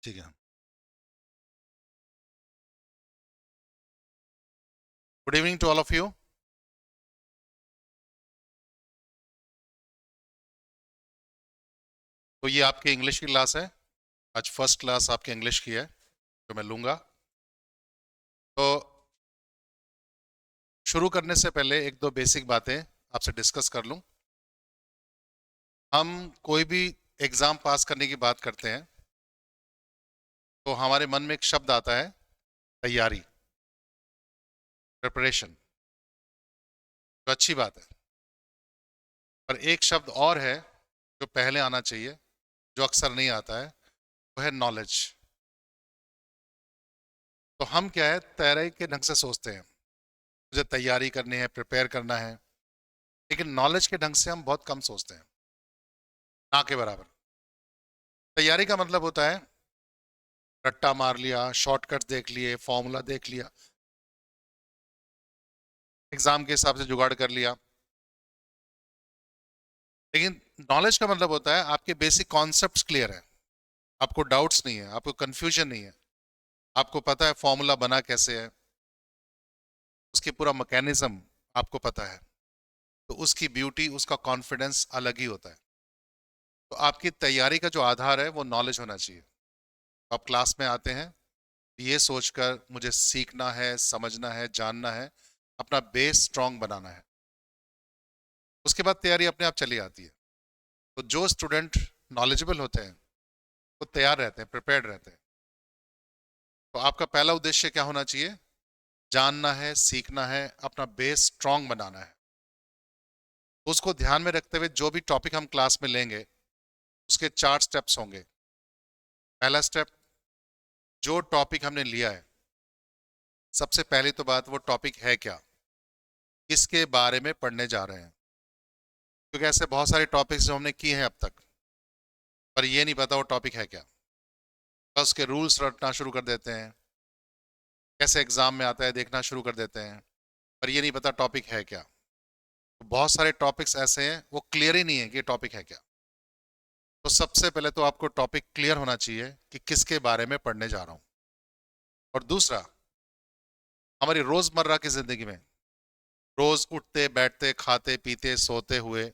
ठीक है। Good evening to all of you. तो ये आपकी इंग्लिश की क्लास है। आज फर्स्ट क्लास आपकी इंग्लिश की है जो मैं लूंगा। तो शुरू करने से पहले एक दो बेसिक बातें आपसे डिस्कस कर लूं। हम कोई भी एग्जाम पास करने की बात करते हैं तो हमारे मन में एक शब्द आता है, तैयारी, प्रिपरेशन। तो अच्छी बात है, पर एक शब्द और है जो पहले आना चाहिए, जो अक्सर नहीं आता है, वो है नॉलेज। तो हम क्या है, तैयारी के ढंग से सोचते हैं, मुझे तैयारी करनी है, प्रिपेयर करना है, लेकिन नॉलेज के ढंग से हम बहुत कम सोचते हैं, ना के बराबर। तैयारी का मतलब होता है रट्टा मार लिया, शॉर्टकट देख लिए, फॉर्मूला देख लिया, एग्जाम के हिसाब से जुगाड़ कर लिया। लेकिन नॉलेज का मतलब होता है आपके बेसिक कॉन्सेप्ट्स क्लियर है, आपको डाउट्स नहीं है, आपको कंफ्यूजन नहीं है, आपको पता है फॉर्मूला बना कैसे है, उसकी पूरा मैकेनिज्म आपको पता है। तो उसकी ब्यूटी, उसका कॉन्फिडेंस अलग ही होता है। तो आपकी तैयारी का जो आधार है वो नॉलेज होना चाहिए। तो आप क्लास में आते हैं ये सोचकर मुझे सीखना है, समझना है, जानना है, अपना बेस स्ट्रांग बनाना है। उसके बाद तैयारी अपने आप चली आती है। तो जो स्टूडेंट नॉलेजेबल होते हैं वो तैयार रहते हैं, प्रिपेयर्ड रहते हैं। तो आपका पहला उद्देश्य क्या होना चाहिए? जानना है, सीखना है, अपना बेस स्ट्रांग बनाना है। उसको ध्यान में रखते हुए जो भी टॉपिक हम क्लास में लेंगे उसके 4 स्टेप्स होंगे। पहला स्टेप, जो टॉपिक हमने लिया है, सबसे पहली तो बात, वो टॉपिक है क्या, किसके बारे में पढ़ने जा रहे हैं। क्योंकि ऐसे बहुत सारे टॉपिक्स जो हमने किए हैं अब तक, पर ये नहीं पता वो टॉपिक है क्या। बस उसके रूल्स रटना शुरू कर देते हैं, कैसे एग्जाम में आता है देखना शुरू कर देते हैं, पर ये नहीं पता टॉपिक है क्या। तो बहुत सारे टॉपिक्स ऐसे हैं वो क्लियर ही नहीं है कि टॉपिक है क्या। तो सबसे पहले तो आपको टॉपिक क्लियर होना चाहिए कि किसके बारे में पढ़ने जा रहा हूँ। और दूसरा, हमारी रोजमर्रा की जिंदगी में रोज उठते बैठते खाते पीते सोते हुए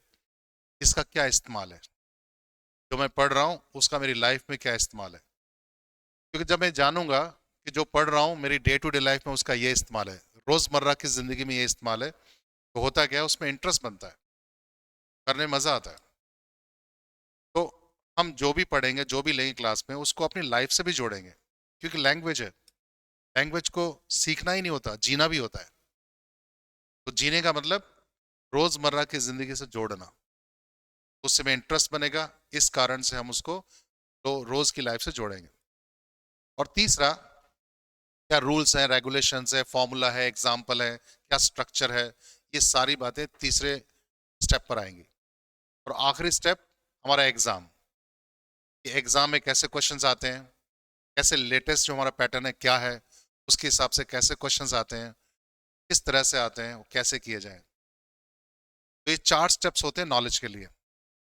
इसका क्या इस्तेमाल है, जो मैं पढ़ रहा हूँ उसका मेरी लाइफ में क्या इस्तेमाल है। क्योंकि जब मैं जानूंगा कि जो पढ़ रहा हूँ मेरी डे टू डे लाइफ में उसका ये इस्तेमाल है, रोजमर्रा की जिंदगी में ये इस्तेमाल है, तो होता क्या है, उसमें इंटरेस्ट बनता है, करने में मजा आता है। तो हम जो भी पढ़ेंगे, जो भी लेंगे क्लास में, उसको अपनी लाइफ से भी जोड़ेंगे। क्योंकि लैंग्वेज है, लैंग्वेज को सीखना ही नहीं होता, जीना भी होता है। तो जीने का मतलब रोजमर्रा की जिंदगी से जोड़ना, उससे में इंटरेस्ट बनेगा, इस कारण से हम उसको रोज की लाइफ से जोड़ेंगे। और तीसरा, क्या रूल्स हैं, रेगुलेशंस है, फॉर्मूला है, एग्जाम्पल है, क्या स्ट्रक्चर है, ये सारी बातें तीसरे स्टेप पर आएंगी। और आखिरी स्टेप हमारा एग्जाम। कि एग्जाम में कैसे क्वेश्चंस आते हैं, कैसे लेटेस्ट जो हमारा पैटर्न है क्या है, उसके हिसाब से कैसे क्वेश्चंस आते हैं, किस तरह से आते हैं, वो कैसे किए जाएं। तो ये 4 स्टेप्स होते हैं नॉलेज के लिए।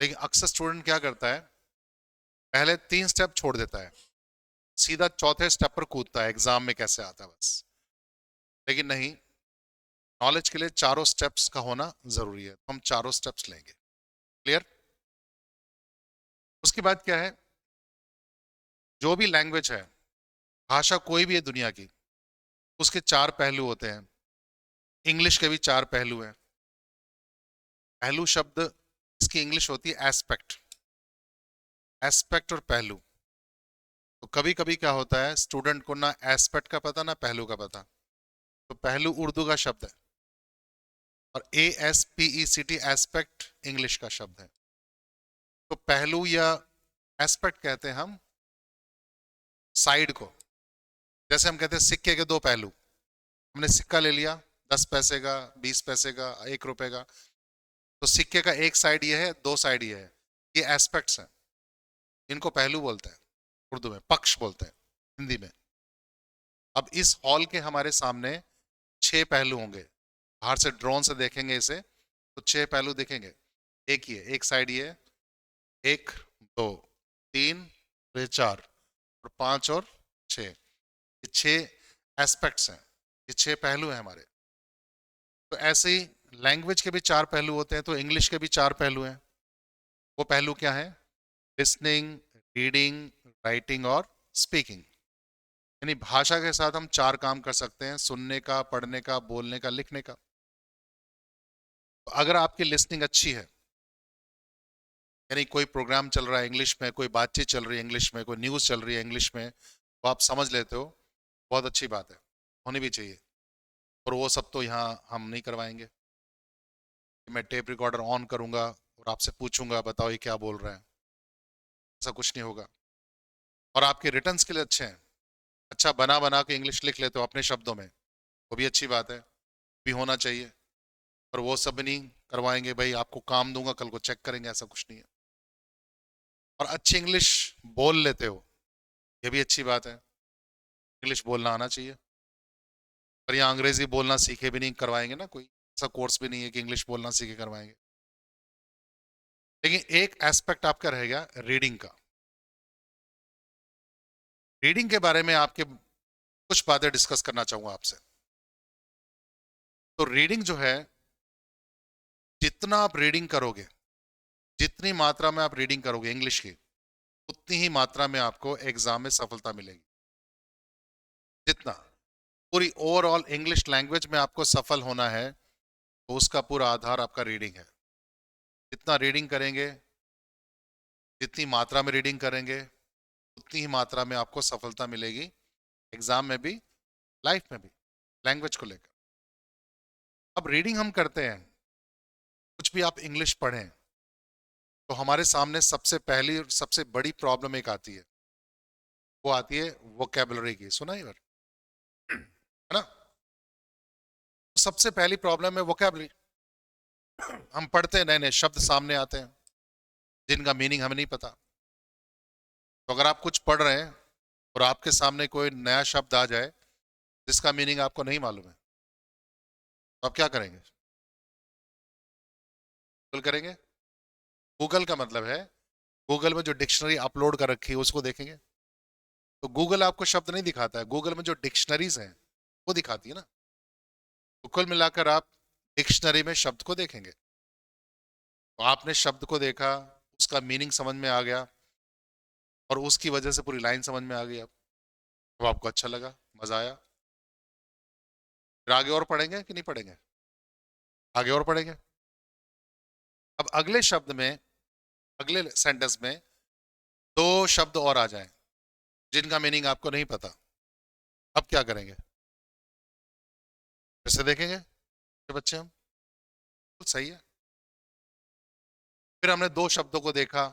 लेकिन अक्सर स्टूडेंट क्या करता है, पहले 3 स्टेप छोड़ देता है, सीधा चौथे स्टेप पर कूदता है, एग्जाम में कैसे आता है बस। लेकिन नहीं, नॉलेज के लिए चारों स्टेप्स का होना जरूरी है, तो हम चारों स्टेप्स लेंगे। क्लियर? उसके बाद क्या है, जो भी लैंग्वेज है, भाषा कोई भी है दुनिया की, उसके 4 पहलू होते हैं। इंग्लिश के भी 4 पहलू हैं। पहलू शब्द, इसकी इंग्लिश होती है एस्पेक्ट। एस्पेक्ट और पहलू। तो कभी कभी क्या होता है, स्टूडेंट को ना एस्पेक्ट का पता ना पहलू का पता। तो पहलू उर्दू का शब्द है, और ASPECT एस्पेक्ट इंग्लिश का शब्द है। तो पहलू या एस्पेक्ट कहते हैं हम साइड को। जैसे हम कहते हैं सिक्के के 2 पहलू। हमने सिक्का ले लिया, 10 पैसे का, 20 पैसे का, 1 रुपए का। तो सिक्के का एक साइड ये है, 2 साइड ये है, ये एस्पेक्ट्स हैं। इनको पहलू बोलते हैं, उर्दू में पक्ष बोलते हैं, हिंदी में। अब इस हॉल के हमारे सामने 6 पहलू होंगे। बाहर से ड्रोन से देखेंगे इसे तो 6 पहलू दिखेंगे। एक ये, एक साइड ये, 1, 2, 3, 4, और 5 और 6, ये 6 एस्पेक्ट्स हैं, ये 6 पहलू हैं हमारे। तो ऐसे ही लैंग्वेज के भी 4 पहलू होते हैं, तो इंग्लिश के भी 4 पहलू हैं। वो पहलू क्या है? लिसनिंग, रीडिंग, राइटिंग और स्पीकिंग। यानी भाषा के साथ हम 4 काम कर सकते हैं, सुनने का, पढ़ने का, बोलने का, लिखने का। तो अगर आपकी लिसनिंग अच्छी है, यानी कोई प्रोग्राम चल रहा है इंग्लिश में, कोई बातचीत चल रही है इंग्लिश में, कोई न्यूज़ चल रही है इंग्लिश में, वो आप समझ लेते हो, बहुत अच्छी बात है, होनी भी चाहिए। और वो सब तो यहाँ हम नहीं करवाएंगे कि मैं टेप रिकॉर्डर ऑन करूंगा और आपसे पूछूंगा बताओ ये क्या बोल रहा है, ऐसा कुछ नहीं होगा। और आपके रिटर्न स्किल अच्छे हैं, अच्छा बना बना के इंग्लिश लिख लेते हो अपने शब्दों में, वो भी अच्छी बात है, भी होना चाहिए। पर वो सब नहीं करवाएंगे भाई, आपको काम दूंगा कल को चेक करेंगे, ऐसा कुछ नहीं है। और अच्छी इंग्लिश बोल लेते हो, ये भी अच्छी बात है, इंग्लिश बोलना आना चाहिए। पर यहाँ अंग्रेजी बोलना सीखे भी नहीं करवाएंगे ना, कोई ऐसा कोर्स भी नहीं है कि इंग्लिश बोलना सीखे करवाएंगे। लेकिन एक एस्पेक्ट आपका रह गया रीडिंग का। रीडिंग के बारे में आपके कुछ बातें डिस्कस करना चाहूंगा आपसे। तो रीडिंग जो है, जितना आप रीडिंग करोगे, जितनी मात्रा में आप रीडिंग करोगे इंग्लिश की, उतनी ही मात्रा में आपको एग्जाम में सफलता मिलेगी। जितना पूरी ओवरऑल इंग्लिश लैंग्वेज में आपको सफल होना है, तो उसका पूरा आधार आपका रीडिंग है। जितना रीडिंग करेंगे, जितनी मात्रा में रीडिंग करेंगे, उतनी ही मात्रा में आपको सफलता मिलेगी, एग्जाम में भी, लाइफ में भी, लैंग्वेज को लेकर। अब रीडिंग हम करते हैं, कुछ भी आप इंग्लिश पढ़ें, तो हमारे सामने सबसे पहली और सबसे बड़ी प्रॉब्लम एक आती है, वो आती है वोकेबलरी की। सुना है ना? सबसे पहली प्रॉब्लम है वोकेबलरी। हम पढ़ते हैं, नए नए शब्द सामने आते हैं जिनका मीनिंग हमें नहीं पता। तो अगर आप कुछ पढ़ रहे हैं और आपके सामने कोई नया शब्द आ जाए जिसका मीनिंग आपको नहीं मालूम है, तो आप क्या करेंगे? गूगल करेंगे। गूगल का मतलब है, गूगल में जो डिक्शनरी अपलोड कर रखी है उसको देखेंगे। तो गूगल आपको शब्द नहीं दिखाता है, गूगल में जो डिक्शनरीज हैं वो दिखाती है ना। तो कुल मिलाकर आप डिक्शनरी में शब्द को देखेंगे। तो आपने शब्द को देखा, उसका मीनिंग समझ में आ गया, और उसकी वजह से पूरी लाइन समझ में आ गई। अब तो आपको अच्छा लगा, मजा आया। फिर आगे और पढ़ेंगे कि नहीं पढ़ेंगे? आगे और पढ़ेंगे। अब अगले शब्द में, अगले सेंटेंस में 2 शब्द और आ जाएं जिनका मीनिंग आपको नहीं पता, अब क्या करेंगे? फिर से देखेंगे कि बच्चे हम तो सही है। फिर हमने 2 शब्दों को देखा,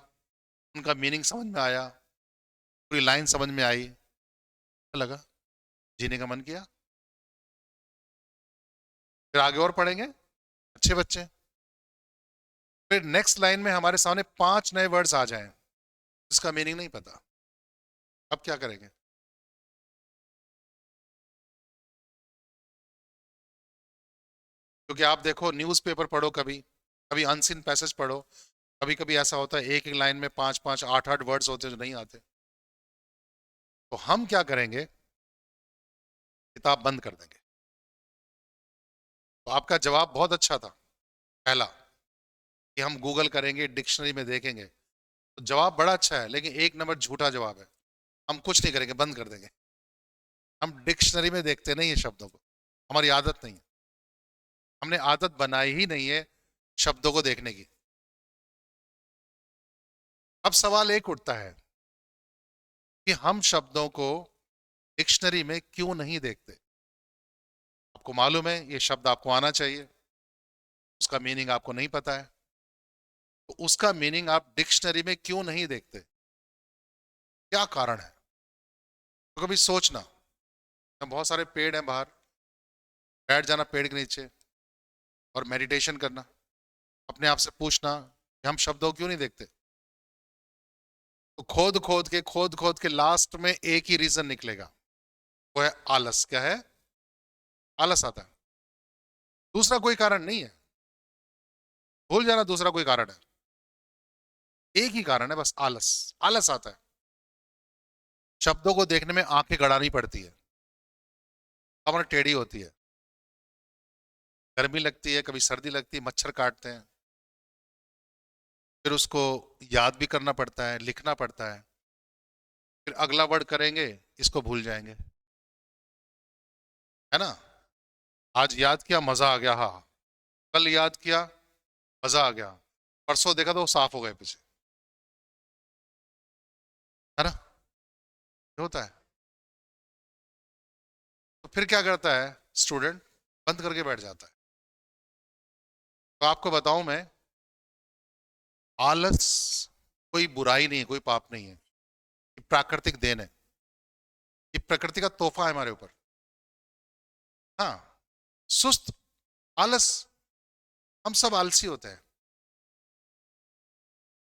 उनका मीनिंग समझ में आया, पूरी लाइन समझ में आई, अच्छा लगा, जीने का मन किया। फिर आगे और पढ़ेंगे, अच्छे बच्चे। फिर नेक्स्ट लाइन में हमारे सामने 5 नए वर्ड्स आ जाएं जिसका मीनिंग नहीं पता, अब क्या करेंगे? क्योंकि आप देखो, न्यूज़पेपर पढ़ो, कभी कभी अनसीन पैसेज पढ़ो, कभी कभी ऐसा होता है एक एक लाइन में 5 5 8 8 वर्ड्स होते हैं जो नहीं आते। तो हम क्या करेंगे? किताब बंद कर देंगे। तो आपका जवाब बहुत अच्छा था पहला, कि हम गूगल करेंगे, डिक्शनरी में देखेंगे। तो जवाब बड़ा अच्छा है, लेकिन 1 नंबर झूठा जवाब है। हम कुछ नहीं करेंगे, बंद कर देंगे। हम डिक्शनरी में देखते नहीं है शब्दों को, हमारी आदत नहीं है, हमने आदत बनाई ही नहीं है शब्दों को देखने की। अब सवाल एक उठता है कि हम शब्दों को डिक्शनरी में क्यों नहीं देखते? आपको मालूम है ये शब्द आपको आना चाहिए, उसका मीनिंग आपको नहीं पता है, तो उसका मीनिंग आप डिक्शनरी में क्यों नहीं देखते? क्या कारण है? तो कभी सोचना, बहुत सारे पेड़ हैं बाहर, बैठ जाना पेड़ के नीचे और मेडिटेशन करना, अपने आप से पूछना कि हम शब्दों को क्यों नहीं देखते। तो खोद खोद के लास्ट में एक ही रीजन निकलेगा, वो है आलस। क्या है? आलस आता है, दूसरा कोई कारण नहीं है। भूल जाना दूसरा कोई कारण है, एक ही कारण है, बस आलस। आलस आता है। शब्दों को देखने में आंखें गड़ानी पड़ती है, कमर टेढ़ी होती है, गर्मी लगती है, कभी सर्दी लगती है, मच्छर काटते हैं, फिर उसको याद भी करना पड़ता है, लिखना पड़ता है, फिर अगला वर्ड करेंगे, इसको भूल जाएंगे, है ना। आज याद किया, मजा आ गया, हाँ। कल याद किया, मजा आ गया, परसों देखा तो वो साफ हो गए पीछे, है ना। ये होता है। तो फिर क्या करता है स्टूडेंट, बंद करके बैठ जाता है। तो आपको बताऊं मैं, आलस कोई बुराई नहीं है, कोई पाप नहीं है, ये प्राकृतिक देन है, ये प्रकृति का तोहफा है हमारे ऊपर। हाँ, सुस्त, आलस, हम सब आलसी होते हैं,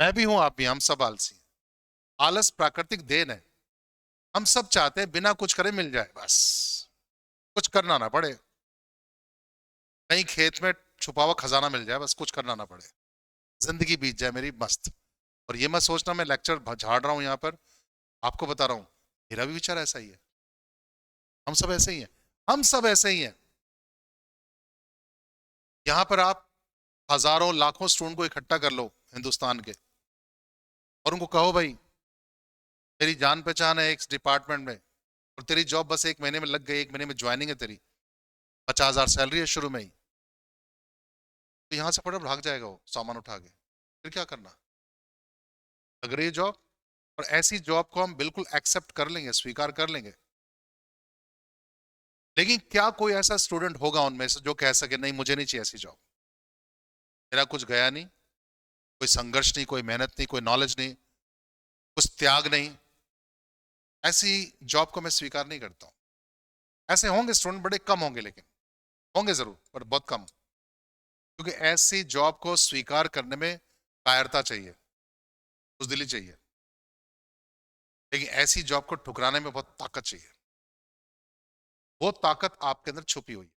मैं भी हूं, आप भी, हम सब आलसी हैं। आलस प्राकृतिक देन है। हम सब चाहते हैं बिना कुछ करे मिल जाए, बस कुछ करना ना पड़े, कहीं खेत में छुपा हुआ खजाना मिल जाए, बस कुछ करना ना पड़े, जिंदगी बीत जाए मेरी मस्त। और ये मत सोचना मैं लेक्चर झाड़ रहा हूं यहाँ पर, आपको बता रहा हूं, मेरा भी विचार ऐसा ही है, हम सब ऐसे ही हैं, हम सब ऐसे ही हैं। यहाँ पर आप हजारों लाखों स्टूडेंट को इकट्ठा कर लो हिंदुस्तान के, और उनको कहो भाई तेरी जान पहचान है एक डिपार्टमेंट में, और तेरी जॉब बस 1 महीने में लग गई, 1 महीने में ज्वाइनिंग है तेरी, 50,000 सैलरी है शुरू में ही, तो यहाँ से फटाफट भाग जाएगा वो सामान उठा के, फिर क्या करना। लग रही है जॉब, और ऐसी जॉब को हम बिल्कुल एक्सेप्ट कर लेंगे, स्वीकार कर लेंगे। लेकिन क्या कोई ऐसा स्टूडेंट होगा उनमें से जो कह सके नहीं मुझे नहीं चाहिए ऐसी जॉब, मेरा कुछ गया नहीं, कोई संघर्ष नहीं, कोई मेहनत नहीं, कोई नॉलेज नहीं, कुछ त्याग नहीं, ऐसी जॉब को मैं स्वीकार नहीं करता हूं। ऐसे होंगे स्टूडेंट, बड़े कम होंगे, लेकिन होंगे जरूर, पर बहुत कम, क्योंकि ऐसी जॉब को स्वीकार करने में कायरता चाहिए, बुजदिली चाहिए, लेकिन ऐसी जॉब को ठुकराने में बहुत ताकत चाहिए। वो ताकत आपके अंदर छुपी हुई है,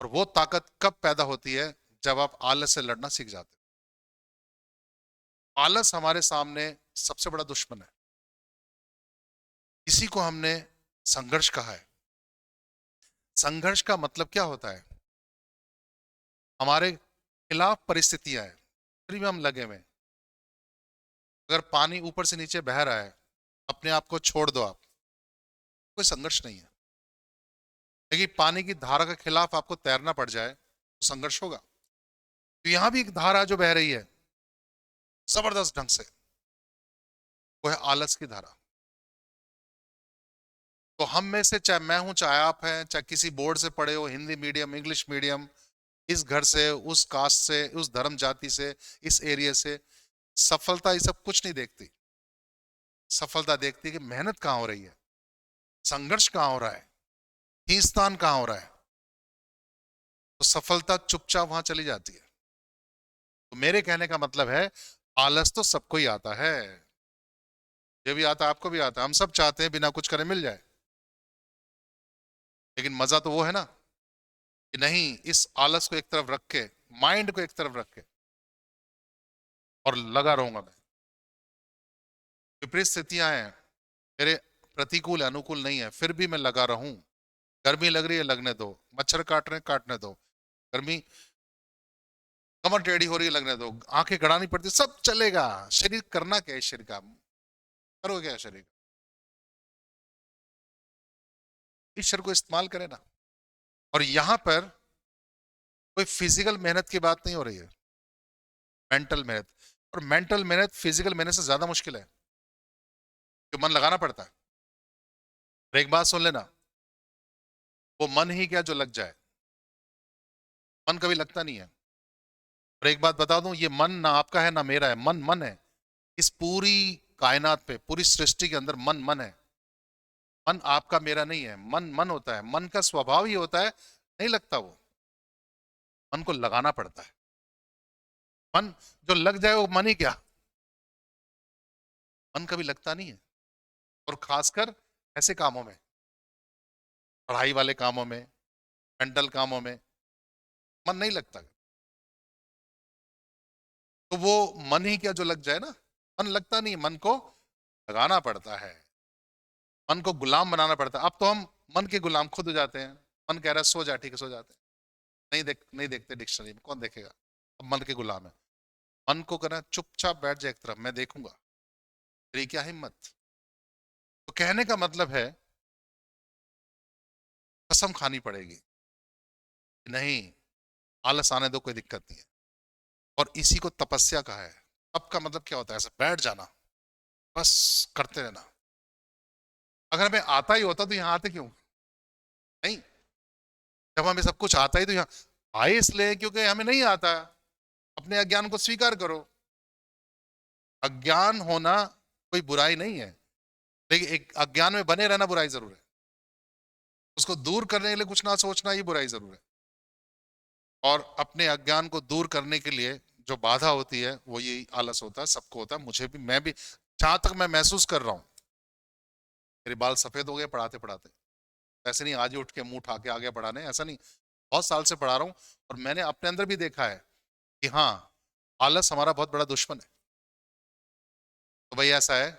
और वो ताकत कब पैदा होती है, जब आप आलस से लड़ना सीख जाते हो। आलस हमारे सामने सबसे बड़ा दुश्मन है। इसी को हमने संघर्ष कहा है। संघर्ष का मतलब क्या होता है, हमारे खिलाफ परिस्थितियां हैं, फिर भी हम लगे हुए हैं। अगर पानी ऊपर से नीचे बह रहा है, अपने आप को छोड़ दो आप, कोई संघर्ष नहीं है। लेकिन पानी की धारा के खिलाफ आपको तैरना पड़ जाए तो संघर्ष होगा। तो यहां भी एक धारा जो बह रही है जबरदस्त ढंग से, वो है आलस की धारा। तो हम में से, चाहे मैं हूं, चाहे आप हैं, चाहे किसी बोर्ड से पढ़े हो, हिंदी मीडियम, इंग्लिश मीडियम, इस घर से, उस कास्ट से, उस धर्म जाति से, इस एरिया से, सफलता ये सब कुछ नहीं देखती। सफलता देखती है कि मेहनत कहाँ हो रही है, संघर्ष कहाँ हो रहा है, खींचतान कहाँ हो रहा है, तो सफलता चुपचाप वहां चली जाती है। तो मेरे कहने का मतलब है, आलस तो सबको ही आता है, ये भी आता है, आपको भी आता है, हम सब चाहते हैं बिना कुछ करे मिल जाए। लेकिन मजा तो वो है ना, कि नहीं, इस आलस को एक तरफ रख के, माइंड को एक तरफ रख के, और लगा रहूंगा मैं। विपरीत स्थितियां हैं मेरे, प्रतिकूल है, अनुकूल नहीं है, फिर भी मैं लगा रहूं। गर्मी लग रही है, लगने दो, मच्छर काट रहे हैं, काटने दो, गर्मी, कमर टेढ़ी हो रही है, लगने दो, आंखें गड़ानी पड़ती, सब चलेगा। शरीर करना क्या है, शरीर का करो क्या है शरीर, इस शरीर को इस्तेमाल करें ना। और यहां पर कोई फिजिकल मेहनत की बात नहीं हो रही है, मेंटल मेहनत। और मेंटल मेहनत फिजिकल मेहनत से ज्यादा मुश्किल है, जो मन लगाना पड़ता है। और एक बात सुन लेना, वो मन ही क्या जो लग जाए, मन कभी लगता नहीं है। और एक बात बता दूं, ये मन ना आपका है ना मेरा है, मन मन है। इस पूरी कायनात पे, पूरी सृष्टि के अंदर मन मन है। मन आपका मेरा नहीं है, मन मन होता है, मन का स्वभाव ही होता है, नहीं लगता वो, मन को लगाना पड़ता है। मन जो लग जाए वो मन ही क्या, मन कभी लगता नहीं है। और खासकर ऐसे कामों में, पढ़ाई वाले कामों में, मेंटल कामों में मन नहीं लगता। तो वो मन ही क्या जो लग जाए ना, मन लगता नहीं, मन को लगाना पड़ता है। मन को गुलाम बनाना पड़ता है। अब तो हम मन के गुलाम खुद हो जाते हैं। मन कह रहा है सो जा, ठीक है सो जाते हैं। नहीं देखते डिक्शनरी में, कौन देखेगा। अब मन के गुलाम है। मन को करना चुपचाप बैठ जाए एक तरफ, मैं देखूंगा, तेरी क्या हिम्मत। तो कहने का मतलब है कसम खानी पड़ेगी कि नहीं, आलस आने दो, कोई दिक्कत नहीं है। और इसी को तपस्या कहा है। तप का मतलब क्या होता है? ऐसे बैठ जाना, बस करते रहना। अगर हमें आता ही होता तो यहाँ आते क्यों? नहीं, जब हमें सब कुछ आता ही तो यहाँ आए इसलिए क्योंकि हमें नहीं आता। अपने अज्ञान को स्वीकार करो। अज्ञान होना कोई बुराई नहीं है, लेकिन एक अज्ञान में बने रहना बुराई जरूर है। उसको दूर करने के लिए कुछ ना सोचना, ये बुराई जरूर है। और अपने अज्ञान को दूर करने के लिए जो बाधा होती है वो ये आलस होता है। सबको होता है, मुझे भी, मैं भी। जहां तक मैं महसूस कर रहा हूं, मेरे बाल सफेद हो गए पढ़ाते पढ़ाते। ऐसे नहीं आज ही उठ के मुंह उठा के आ गया पढ़ाने, ऐसा नहीं। बहुत साल से पढ़ा रहा हूं और मैंने अपने अंदर भी देखा है कि हाँ, आलस हमारा बहुत बड़ा दुश्मन है। तो भाई ऐसा है,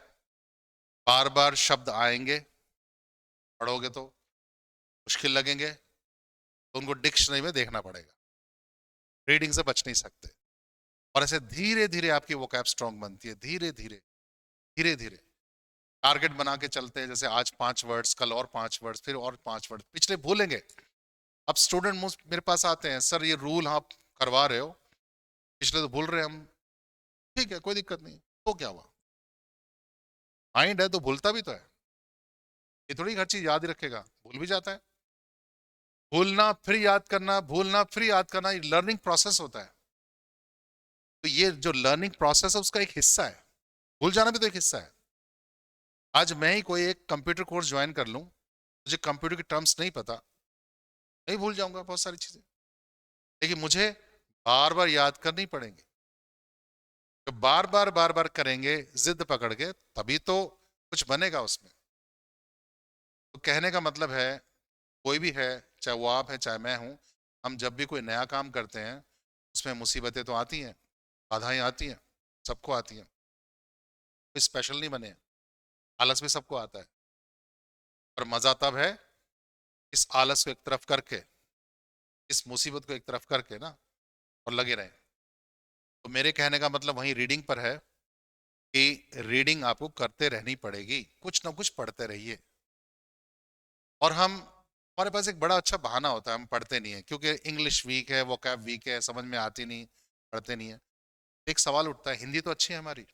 बार बार शब्द आएंगे, पढ़ोगे तो मुश्किल लगेंगे, तो उनको डिक्शनरी में देखना पड़ेगा। रीडिंग से बच नहीं सकते। और ऐसे धीरे धीरे आपकी वोकैब स्ट्रांग बनती है, धीरे धीरे धीरे धीरे। टारगेट बना के चलते हैं, जैसे आज 5 वर्ड्स, कल और 5 वर्ड्स, फिर और 5 वर्ड, पिछले भूलेंगे। अब स्टूडेंट मेरे पास आते हैं, सर ये रूल आप करवा रहे हो, पिछले तो भूल रहे हैं हम। ठीक है, कोई दिक्कत नहीं, तो क्या हुआ, माइंड है तो भूलता भी तो है। ये थोड़ी हर चीज याद ही रखेगा, भूल भी जाता है। भूलना फिर याद करना, भूलना फिर याद करना, ये लर्निंग प्रोसेस होता है। तो ये जो लर्निंग प्रोसेस है उसका एक हिस्सा है। भूल जाना भी तो एक हिस्सा है। आज मैं ही कोई एक कंप्यूटर कोर्स ज्वाइन कर लूं, मुझे कंप्यूटर के टर्म्स नहीं पता, नहीं, भूल जाऊंगा बहुत सारी चीजें। लेकिन मुझे बार बार याद करनी पड़ेंगी। तो बार बार करेंगे जिद पकड़ के, तभी तो कुछ बनेगा उसमें। तो कहने का मतलब है, कोई भी है, चाहे वो आप है चाहे मैं हूं, हम जब भी कोई नया काम करते हैं उसमें मुसीबतें तो आती हैं, बाधाएं आती हैं, सबको आती हैं। कोई स्पेशल नहीं बने हैं। आलस भी सबको आता है। और मजा तब है इस आलस को एक तरफ करके, इस मुसीबत को एक तरफ करके ना, और लगे रहें। तो मेरे कहने का मतलब वही रीडिंग पर है कि रीडिंग आपको करते रहनी पड़ेगी, कुछ ना कुछ पढ़ते रहिए। और हमारे पास एक बड़ा अच्छा बहाना होता है, हम पढ़ते नहीं है क्योंकि इंग्लिश वीक है, वोकैब वीक है, समझ में आती नहीं, पढ़ते नहीं है। एक सवाल उठता है, हिंदी तो अच्छी है हमारी,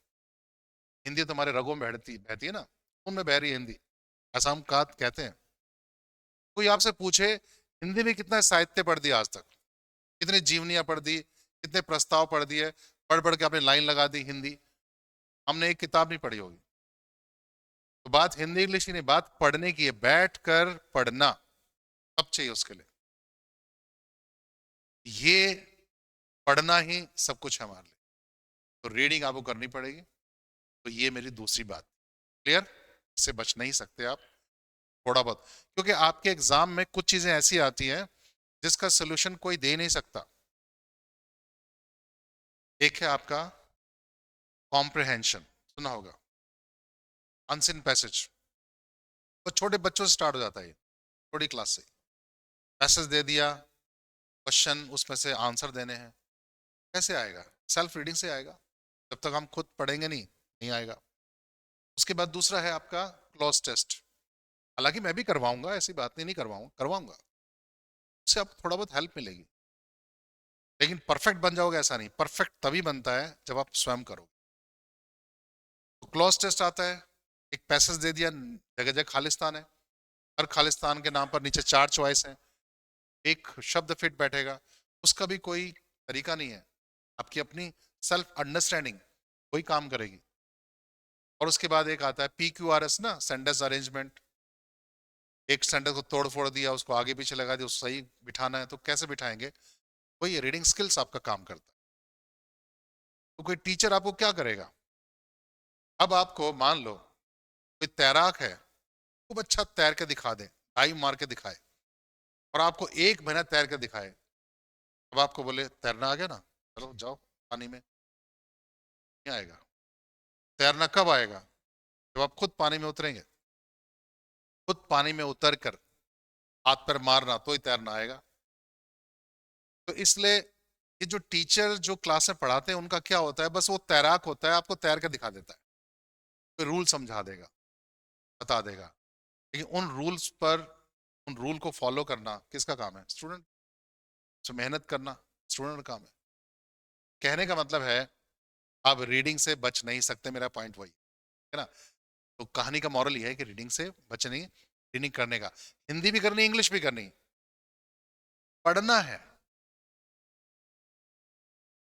हिंदी तो हमारे रगों में बहती बहती है ना, उनमें बह रही है हिंदी, ऐसा हम कहते हैं। कोई आपसे पूछे हिंदी में कितना साहित्य पढ़ दिया आज तक, कितनी जीवनियां पढ़ दी, कितने प्रस्ताव पढ़ दिए, पढ़ पढ़ के आपने लाइन लगा दी हिंदी, हमने एक किताब नहीं पढ़ी होगी। तो बात हिंदी इंग्लिश की नहीं, बात पढ़ने की है, बैठ कर पढ़ना अब चाहिए उसके लिए। ये पढ़ना ही सब कुछ है हमारे लिए। तो रीडिंग आपको करनी पड़ेगी। तो ये मेरी दूसरी बात, क्लियर, इससे बच नहीं सकते आप थोड़ा बहुत, क्योंकि आपके एग्जाम में कुछ चीजें ऐसी आती हैं जिसका सोल्यूशन कोई दे नहीं सकता। एक है आपका कॉम्प्रिहेंशन, सुना होगा, अनसिन पैसेज। तो छोटे बच्चों से स्टार्ट हो जाता है ये, छोटी क्लास से। पैसेज दे दिया, क्वेश्चन उसमें से आंसर देने हैं। कैसे आएगा? सेल्फ रीडिंग से आएगा, जब तक हम खुद पढ़ेंगे नहीं, नहीं आएगा। उसके बाद दूसरा है आपका क्लॉज टेस्ट। हालांकि मैं भी करवाऊंगा, ऐसी बात नहीं, नहीं करवाऊंगा, करवाऊंगा, उससे आपको थोड़ा बहुत हेल्प मिलेगी। लेकिन परफेक्ट बन जाओगे ऐसा नहीं, परफेक्ट तभी बनता है जब आप स्वयं करो। तो क्लॉज टेस्ट आता है, एक पैसेज दे दिया, जगह जगह खालिस्तान है, हर खालिस्तान के नाम पर नीचे 4 चॉइस है, एक शब्द फिट बैठेगा। उसका भी कोई तरीका नहीं है, आपकी अपनी सेल्फ अंडरस्टैंडिंग कोई काम करेगी। और उसके बाद एक आता है PQRS ना, सेंटेंस अरेंजमेंट। एक सेंटेंस को तोड़ फोड़ दिया, उसको आगे पीछे लगा दिया, उसको सही बिठाना है, तो कैसे बिठाएंगे? वही रीडिंग स्किल्स आपका काम करता है। तो कोई टीचर आपको क्या करेगा? अब आपको मान लो कोई तैराक है, खूब अच्छा तैर के दिखा दे, डाइव मार के दिखाए, और आपको 1 महीना तैर के दिखाए। अब आपको बोले तैरना आ गया ना, चलो जाओ पानी में, नहीं आएगा। तैरना कब आएगा? जब आप खुद पानी में उतरेंगे। खुद पानी में उतर कर हाथ पैर मारना तो ही तैरना आएगा। तो इसलिए ये जो टीचर जो क्लास में पढ़ाते हैं उनका क्या होता है, बस वो तैराक होता है, आपको तैर के दिखा देता है, कोई रूल समझा देगा, बता देगा। लेकिन उन रूल्स पर, उन रूल को फॉलो करना किसका काम है? स्टूडेंट। तो मेहनत करना स्टूडेंट का काम है। कहने का मतलब है आप रीडिंग से बच नहीं सकते, मेरा पॉइंट वही है ना। तो कहानी का मॉरल ये है कि रीडिंग से बच नहीं, रीडिंग करने का, हिंदी भी करनी, इंग्लिश भी करनी, पढ़ना है।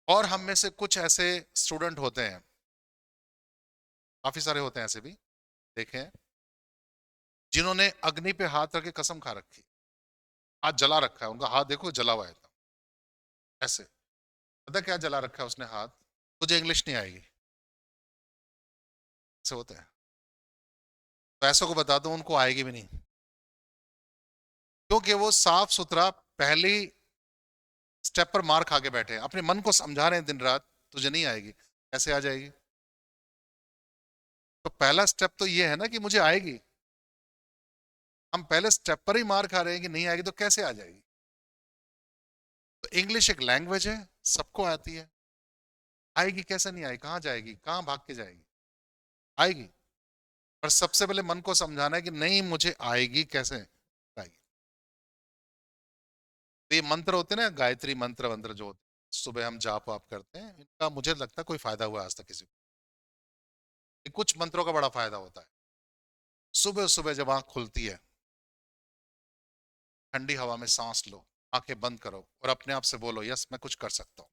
और हम में से कुछ ऐसे स्टूडेंट होते हैं, काफी सारे होते हैं ऐसे भी देखे हैं, जिन्होंने अग्नि पे हाथ रख के कसम खा रखी, हाथ जला रखा है उनका, हाथ देखो जला हुआ है एकदम ऐसे। पता क्या जला रखा है उसने हाथ? तुझे इंग्लिश नहीं आएगी, ऐसे होते हैं। तो ऐसों को बता दो उनको आएगी भी नहीं, क्योंकि वो साफ सुथरा पहली स्टेप पर मार खा के बैठे हैं, अपने मन को समझा रहे हैं दिन रात तुझे नहीं आएगी, कैसे आ जाएगी? तो पहला स्टेप तो ये है ना कि मुझे आएगी। हम पहले स्टेप पर ही मार खा रहे हैं कि नहीं आएगी, तो कैसे आ जाएगी? तो इंग्लिश एक लैंग्वेज है, सबको आती है, आएगी कैसे नहीं आएगी? कहाँ जाएगी, कहाँ भाग के जाएगी? आएगी। पर सबसे पहले मन को समझाना है कि नहीं मुझे आएगी, कैसे आएगी? तो ये मंत्र होते हैं ना, गायत्री मंत्र मंत्र जो होते हैं, सुबह हम जाप वाप करते हैं, इनका मुझे लगता है कोई फायदा हुआ आज तक किसी को? कुछ मंत्रों का बड़ा फायदा होता है। सुबह सुबह जब आंख खुलती है, ठंडी हवा में सांस लो, आंखें बंद करो और अपने आप से बोलो यस मैं कुछ कर सकता हूँ।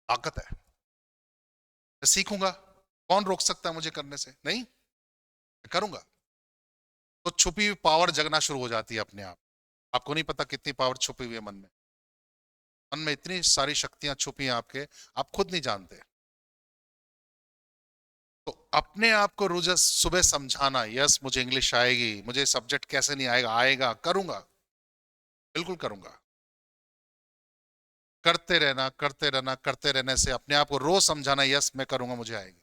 ताकत है। मैं सीखूंगा, कौन रोक सकता है मुझे करने से? नहीं, मैं करूंगा। तो छुपी हुई पावर जगना शुरू हो जाती है अपने आप। आपको नहीं पता कितनी पावर छुपी हुई है मन में। मन में इतनी सारी शक्तियां छुपी हैं आपके, आप खुद नहीं जानते। तो अपने आप को रोज सुबह समझाना, यस मुझे इंग्लिश आएगी, मुझे सब्जेक्ट कैसे नहीं आएगा, आएगा, करूंगा, बिल्कुल करूंगा। करते रहना, करते रहना, करते रहने से अपने आप को रोज समझाना, यस मैं करूंगा, मुझे आएगी,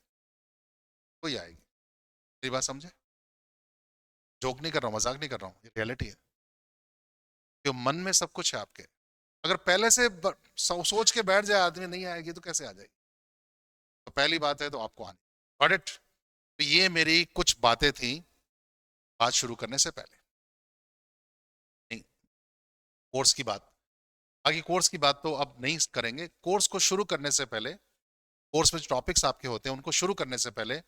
कोई आएगी। मेरी बात समझे? जोक नहीं कर रहा हूं, मजाक नहीं कर रहा हूं, ये रियलिटी है। क्यों? मन में सब कुछ है आपके। अगर पहले से सोच के बैठ जाए आदमी नहीं आएगी तो कैसे आ जाएगी? तो पहली बात है तो आपको आनी। Got it? तो ये मेरी कुछ बातें थी बात शुरू करने से पहले। नहीं, कोर्स की बात, बाकी कोर्स की बात तो अब नहीं करेंगे। कोर्स को शुरू करने से पहले, कोर्स में जो टॉपिक्स आपके होते हैं उनको शुरू करने से पहले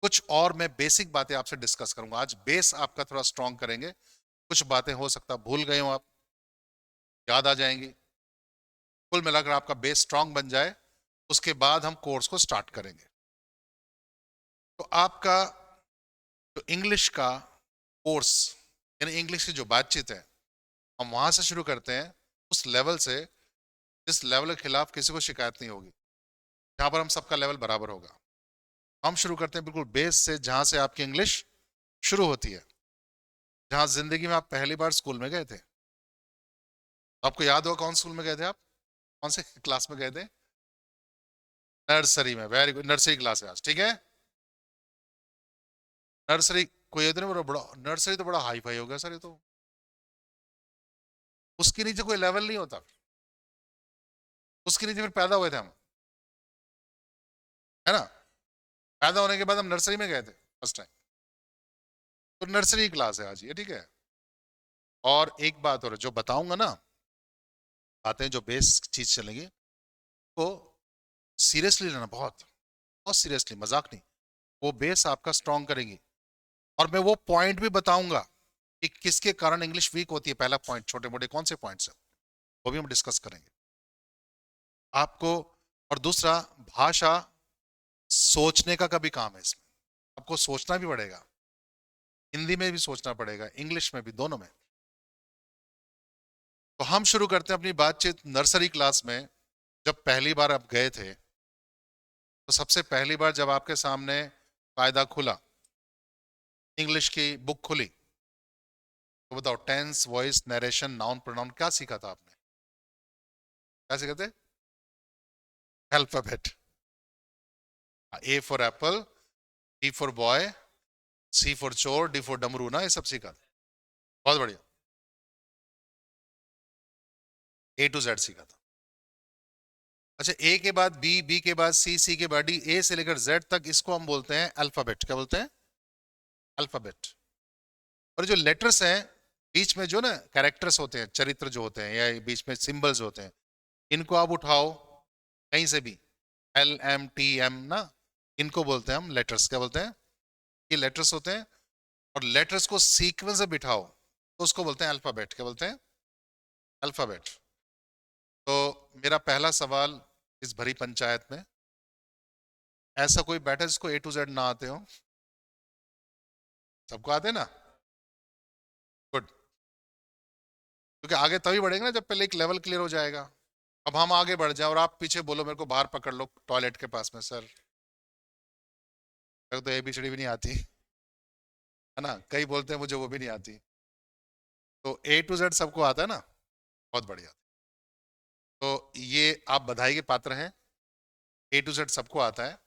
कुछ और मैं बेसिक बातें आपसे डिस्कस करूंगा। आज बेस आपका थोड़ा स्ट्रांग करेंगे। कुछ बातें हो सकता भूल गए हो आप, याद आ जाएंगी। कुल मिलाकर आपका बेस स्ट्रांग बन जाए, उसके बाद हम कोर्स को स्टार्ट करेंगे। तो आपका जो इंग्लिश का कोर्स, यानी इंग्लिश की जो बातचीत है, हम वहां से शुरू करते हैं, उस लेवल से जिस लेवल के खिलाफ किसी को शिकायत नहीं होगी, जहां पर हम सबका लेवल बराबर होगा। हम शुरू करते हैं बिल्कुल बेस से, जहां से आपकी इंग्लिश शुरू होती है, जहां जिंदगी में आप पहली बार स्कूल में गए थे। आपको याद होगा कौन स्कूल में गए थे आप? कौन से क्लास में गए थे? नर्सरी में। वेरी गुड, नर्सरी क्लास है आज, ठीक है। नर्सरी, कोई इतने बड़ा बड़ा नर्सरी तो बड़ा हाई फाई हो गया सर ये तो। उसके नीचे कोई लेवल नहीं होता, उसके नीचे फिर पैदा हुए थे हम, है ना। पैदा होने के बाद हम नर्सरी में गए थे फर्स्ट टाइम। तो नर्सरी क्लास है आज ये, ठीक है। और एक बात और जो बताऊंगा ना, बातें जो बेस चीज चलेंगी, तो सीरियसली लेना, बहुत बहुत सीरियसली, मजाक नहीं। वो बेस आपका स्ट्रांग करेंगी। और मैं वो पॉइंट भी बताऊंगा कि किसके कारण इंग्लिश वीक होती है। पहला पॉइंट, छोटे मोटे कौन से पॉइंट्स है वो भी हम डिस्कस करेंगे आपको। और दूसरा, भाषा सोचने का भी काम है इसमें, आपको सोचना भी पड़ेगा। हिंदी में भी सोचना पड़ेगा, इंग्लिश में भी, दोनों में। तो हम शुरू करते हैं अपनी बातचीत नर्सरी क्लास में। जब पहली बार आप गए थे, तो सबसे पहली बार जब आपके सामने कायदा खुला, इंग्लिश की बुक खुली, तो बताओ tense, voice, narration, noun, pronoun क्या सीखा था आपने? क्या सीखा थे? Alphabet. A for apple, B for boy, C for चोर, डी फॉर डमरू ना, ये सब सीखा था। बहुत बढ़िया। ए टू जेड सीखा था। अच्छा, ए के बाद बी, बी के बाद सी, सी के बाद डी, ए से लेकर जेड तक, इसको हम बोलते हैं अल्फाबेट। क्या बोलते हैं? अल्फाबेट। और जो लेटर्स हैं, बीच में जो ना कैरेक्टर्स होते हैं, चरित्र जो होते हैं, या बीच में सिंबल्स होते हैं, इनको आप उठाओ कहीं से भी, एल एम टी एम ना, इनको बोलते हैं हम लेटर्स। क्या बोलते हैं? ये लेटर्स होते हैं। और लेटर्स को सीक्वेंस में बिठाओ तो उसको बोलते हैं अल्फाबेट। क्या बोलते हैं? अल्फाबेट। तो मेरा पहला सवाल इस भरी पंचायत में, ऐसा कोई बैठा जिसको ए टू जेड ना आते हो? सबको आते हैं ना? गुड। क्योंकि आगे तभी बढ़ेंगे ना जब पहले एक लेवल क्लियर हो जाएगा। अब हम आगे बढ़ जाए और आप पीछे बोलो मेरे को बाहर पकड़ लो टॉयलेट के पास में, सर मेरे को तो एबीसीडी भी नहीं आती, है ना? कई बोलते हैं मुझे वो भी नहीं आती। तो ए टू जेड सबको आता है ना? बहुत बढ़िया। तो ये आप बधाई के पात्र हैं, ए टू जेड सबको आता है।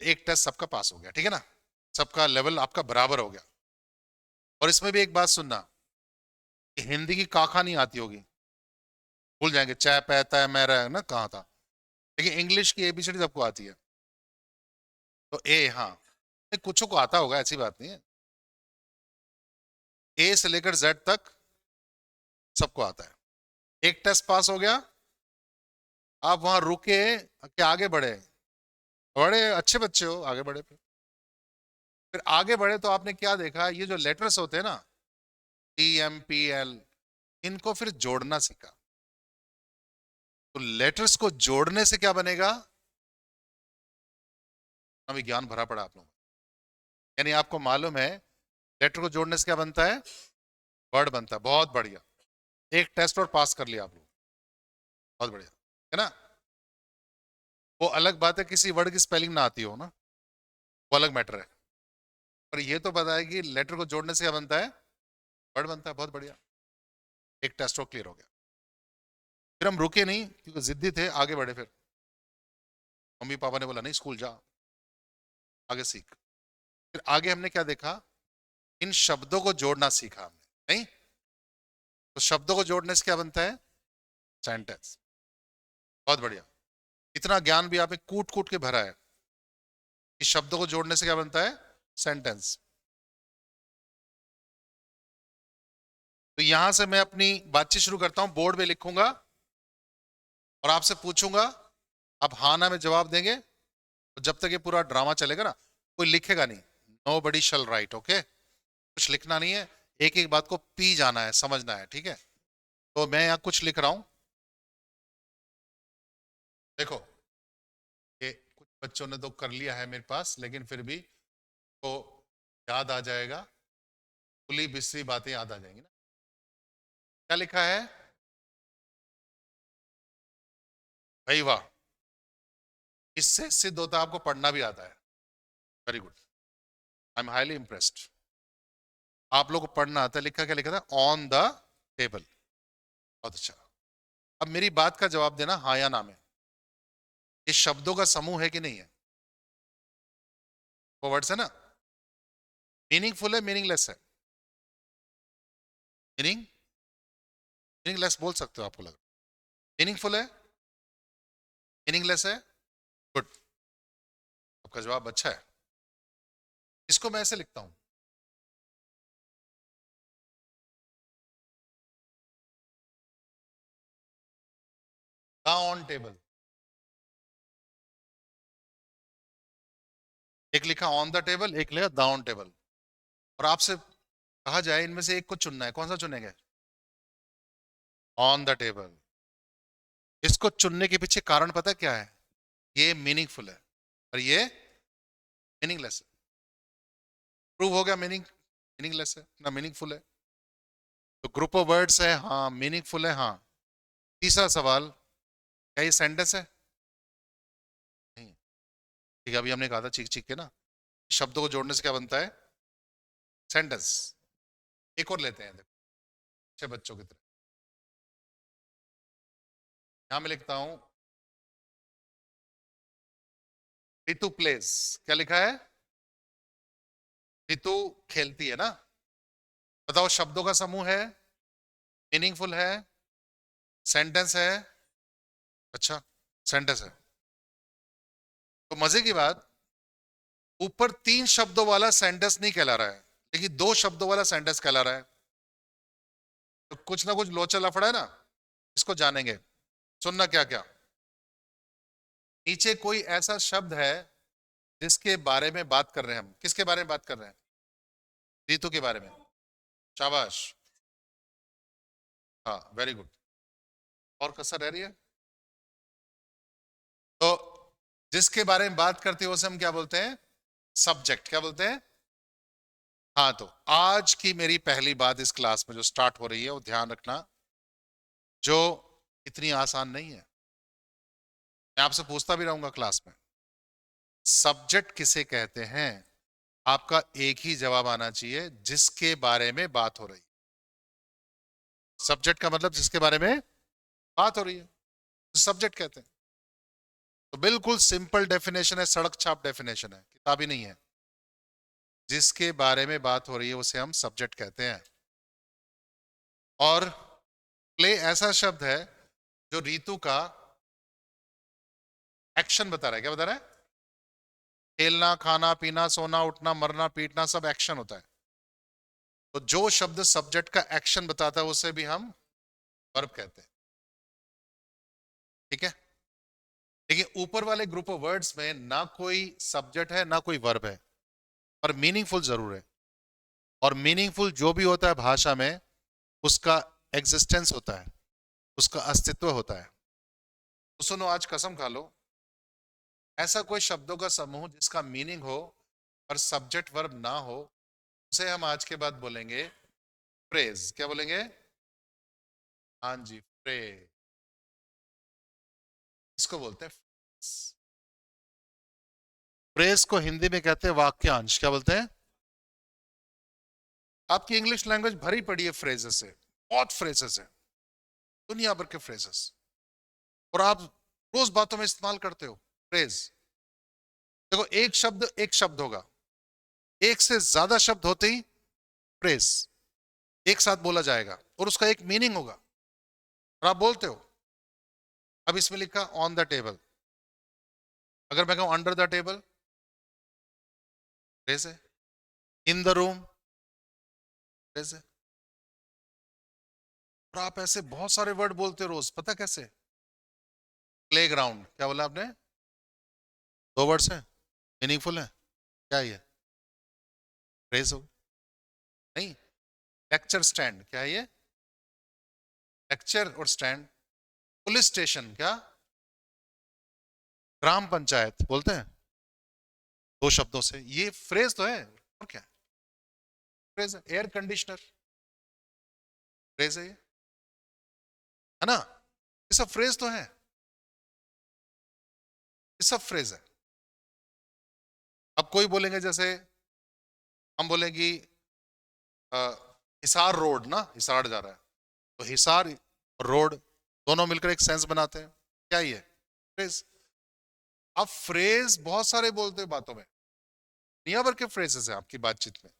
एक टेस्ट सबका पास हो गया, ठीक है ना? सबका लेवल आपका बराबर हो गया। और इसमें भी एक बात सुनना, कि हिंदी की काखा नहीं आती होगी, भूल जाएंगे, चाय पैता है मेरा ना कहाँ था। लेकिन इंग्लिश की एबीसीडी सबको आती है। तो ए, हाँ, कुछ को आता होगा, ऐसी बात नहीं है। ए से लेकर जेड तक सबको आता है। एक टेस्ट पास हो गया, आप वहां रुके कि आगे बढ़े? बड़े अच्छे बच्चे हो, आगे बढ़े। फिर आगे बढ़े तो आपने क्या देखा, ये जो लेटर्स होते हैं ना, टी एम पी एल, इनको फिर जोड़ना सीखा। तो लेटर्स को जोड़ने से क्या बनेगा? अभी ज्ञान भरा पड़ा आप लोगों को। यानी आपको मालूम है लेटर को जोड़ने से क्या बनता है? वर्ड बनता है। बहुत बढ़िया। एक टेस्ट और पास कर लिया आप लोग, बहुत बढ़िया, है ना? वो अलग बात है किसी वर्ड की स्पेलिंग ना आती हो ना, वो अलग मैटर है। पर ये तो पता है कि लेटर को जोड़ने से क्या बनता है? वर्ड बनता है। बहुत बढ़िया। एक टेस्ट और क्लियर हो गया। फिर हम रुके नहीं क्योंकि जिद्दी थे, आगे बढ़े। फिर मम्मी पापा ने बोला नहीं, स्कूल जा, आगे सीख। फिर आगे हमने क्या देखा? इन शब्दों को जोड़ना सीखा हमने, नहीं? तो शब्दों को जोड़ने से क्या बनता है? सेंटेंस। बहुत बढ़िया। इतना ज्ञान भी आपने कूट कूट के भरा है कि शब्दों को जोड़ने से क्या बनता है? सेंटेंस। तो यहां से मैं अपनी बातचीत शुरू करता हूं, बोर्ड पे लिखूंगा और आपसे पूछूंगा, आप हाँ ना में जवाब देंगे। तो जब तक ये पूरा ड्रामा चलेगा ना, कोई लिखेगा नहीं। नो बडी शल राइट, ओके? कुछ लिखना नहीं है, एक एक बात को पी जाना है, समझना है, ठीक है? तो मैं यहाँ कुछ लिख रहा हूं, देखो। ये कुछ बच्चों ने तो कर लिया है मेरे पास, लेकिन फिर भी तो याद आ जाएगा, खुली बिस्तरी बातें याद आ जाएंगी ना। क्या लिखा है? भाई वाह, इससे सिद्ध होता है आपको पढ़ना भी आता है। Very good, I am highly impressed. आप लोग को पढ़ना आता है। लिखा क्या लिखा था? On the table. बहुत अच्छा। अब मेरी बात का जवाब देना हाँ या ना में। ये शब्दों का समूह है कि नहीं है? वो वर्ड्स है ना? मीनिंगफुल है, मीनिंगलेस है? मीनिंग मीनिंगलेस बोल सकते हो, आपको लगा? मीनिंगफुल है, मीनिंगलेस है? गुड, आपका जवाब अच्छा है। इसको मैं ऐसे लिखता हूं, द ऑन टेबल। एक लिखा ऑन द टेबल, एक लिखा द ऑन टेबल। और आपसे कहा जाए इनमें से एक को चुनना है, कौन सा चुनेंगे? On the table. इसको चुनने के पीछे कारण पता है क्या है? ये मीनिंगफुल है और ये मीनिंगलेस है। प्रूव हो गया, मीनिंगलेस है ना मीनिंगफुल है। तो ग्रुप ऑफ वर्ड्स है, हाँ मीनिंगफुल है, हाँ। तीसरा सवाल, क्या ये सेंटेंस है? नहीं। ठीक है, अभी हमने कहा था चीख चीख के ना, शब्दों को जोड़ने से क्या बनता है? सेंटेंस। एक और लेते हैं, देखो, अच्छे बच्चों की तरह। यहां मैं लिखता हूं रितु प्लेस। क्या लिखा है? ऋतु खेलती है ना, बताओ शब्दों का समूह है, मीनिंगफुल है, सेंटेंस है, अच्छा सेंटेंस है। तो मजे की बात, ऊपर 3 शब्दों वाला सेंटेंस नहीं कहला रहा है, लेकिन 2 शब्दों वाला सेंटेंस कहला रहा है। तो कुछ ना कुछ लोचा लफड़ा है ना, इसको जानेंगे। सुनना क्या क्या, नीचे कोई ऐसा शब्द है जिसके बारे में बात कर रहे हैं हम। किसके बारे में बात कर रहे हैं? ऋतु के बारे में। शाबाश, हाँ वेरी गुड। और कसर रह रही है। तो जिसके बारे में बात करते हो उसे हम क्या बोलते हैं? सब्जेक्ट। क्या बोलते हैं? हाँ, तो आज की मेरी पहली बात इस क्लास में जो स्टार्ट हो रही है वो ध्यान रखना, जो इतनी आसान नहीं है। मैं आपसे पूछता भी रहूंगा क्लास में, सब्जेक्ट किसे कहते हैं? आपका एक ही जवाब आना चाहिए, जिसके बारे में बात हो रही है। सब्जेक्ट का मतलब जिसके बारे में बात हो रही है, तो सब्जेक्ट कहते हैं। तो बिल्कुल सिंपल डेफिनेशन है, सड़क छाप डेफिनेशन है, किताबी नहीं है। जिसके बारे में बात हो रही है उसे हम सब्जेक्ट कहते हैं। और प्ले ऐसा शब्द है जो ऋतु का एक्शन बता रहा है। क्या बता रहा है? खेलना, खाना, पीना, सोना, उठना, मरना, पीटना, सब एक्शन होता है। तो जो शब्द सब्जेक्ट का एक्शन बताता है उसे भी हम वर्ब कहते हैं। ठीक है, लेकिन ऊपर वाले ग्रुप ऑफ वर्ड्स में ना कोई सब्जेक्ट है ना कोई वर्ब है, पर मीनिंगफुल जरूर है। और मीनिंगफुल जो भी होता है भाषा में, उसका एग्जिस्टेंस होता है, उसका अस्तित्व होता है। तो सुनो, आज कसम खा लो, ऐसा कोई शब्दों का समूह जिसका मीनिंग हो और सब्जेक्ट वर्ब ना हो, उसे हम आज के बाद बोलेंगे फ्रेज। क्या बोलेंगे? हाँ जी, फ्रेज। इसको बोलते हैं फ्रेज। फ्रेज को हिंदी में कहते हैं वाक्यांश। क्या बोलते हैं? आपकी इंग्लिश लैंग्वेज भरी पड़ी है फ्रेजेस से, बहुत फ्रेजेस है, दुनिया भर के फ्रेजेस, और आप रोज बातों में इस्तेमाल करते हो फ्रेज। देखो, एक शब्द होगा, एक से ज्यादा शब्द होते ही फ्रेज एक साथ बोला जाएगा और उसका एक मीनिंग होगा, और आप बोलते हो। अब इसमें लिखा ऑन द टेबल, अगर मैं कहूं अंडर द टेबल, फ्रेज है। इन द रूम, फ्रेज है। और आप ऐसे बहुत सारे वर्ड बोलते हो रोज, पता कैसे? प्ले ग्राउंड, क्या बोला आपने? 2 वर्ड्स है, मीनिंगफुल है, क्या ये? फ्रेज हो? नहीं। लेक्चर स्टैंड, क्या है ये? लेक्चर और स्टैंड। पुलिस स्टेशन, क्या? ग्राम पंचायत बोलते हैं 2 शब्दों से, ये फ्रेज तो है। और क्या फ्रेज है? एयर कंडीशनर, फ्रेज है ये, है ना? ये सब फ्रेज तो है, ये सब फ्रेज है। अब कोई बोलेंगे, जैसे हम बोलेंगे हिसार रोड ना, हिसार जा रहा है, तो हिसार और रोड दोनों मिलकर एक सेंस बनाते हैं। क्या ये? फ्रेज। अब फ्रेज बहुत सारे बोलते हैं बातों में, दुनिया भर के फ्रेजेस है आपकी बातचीत में,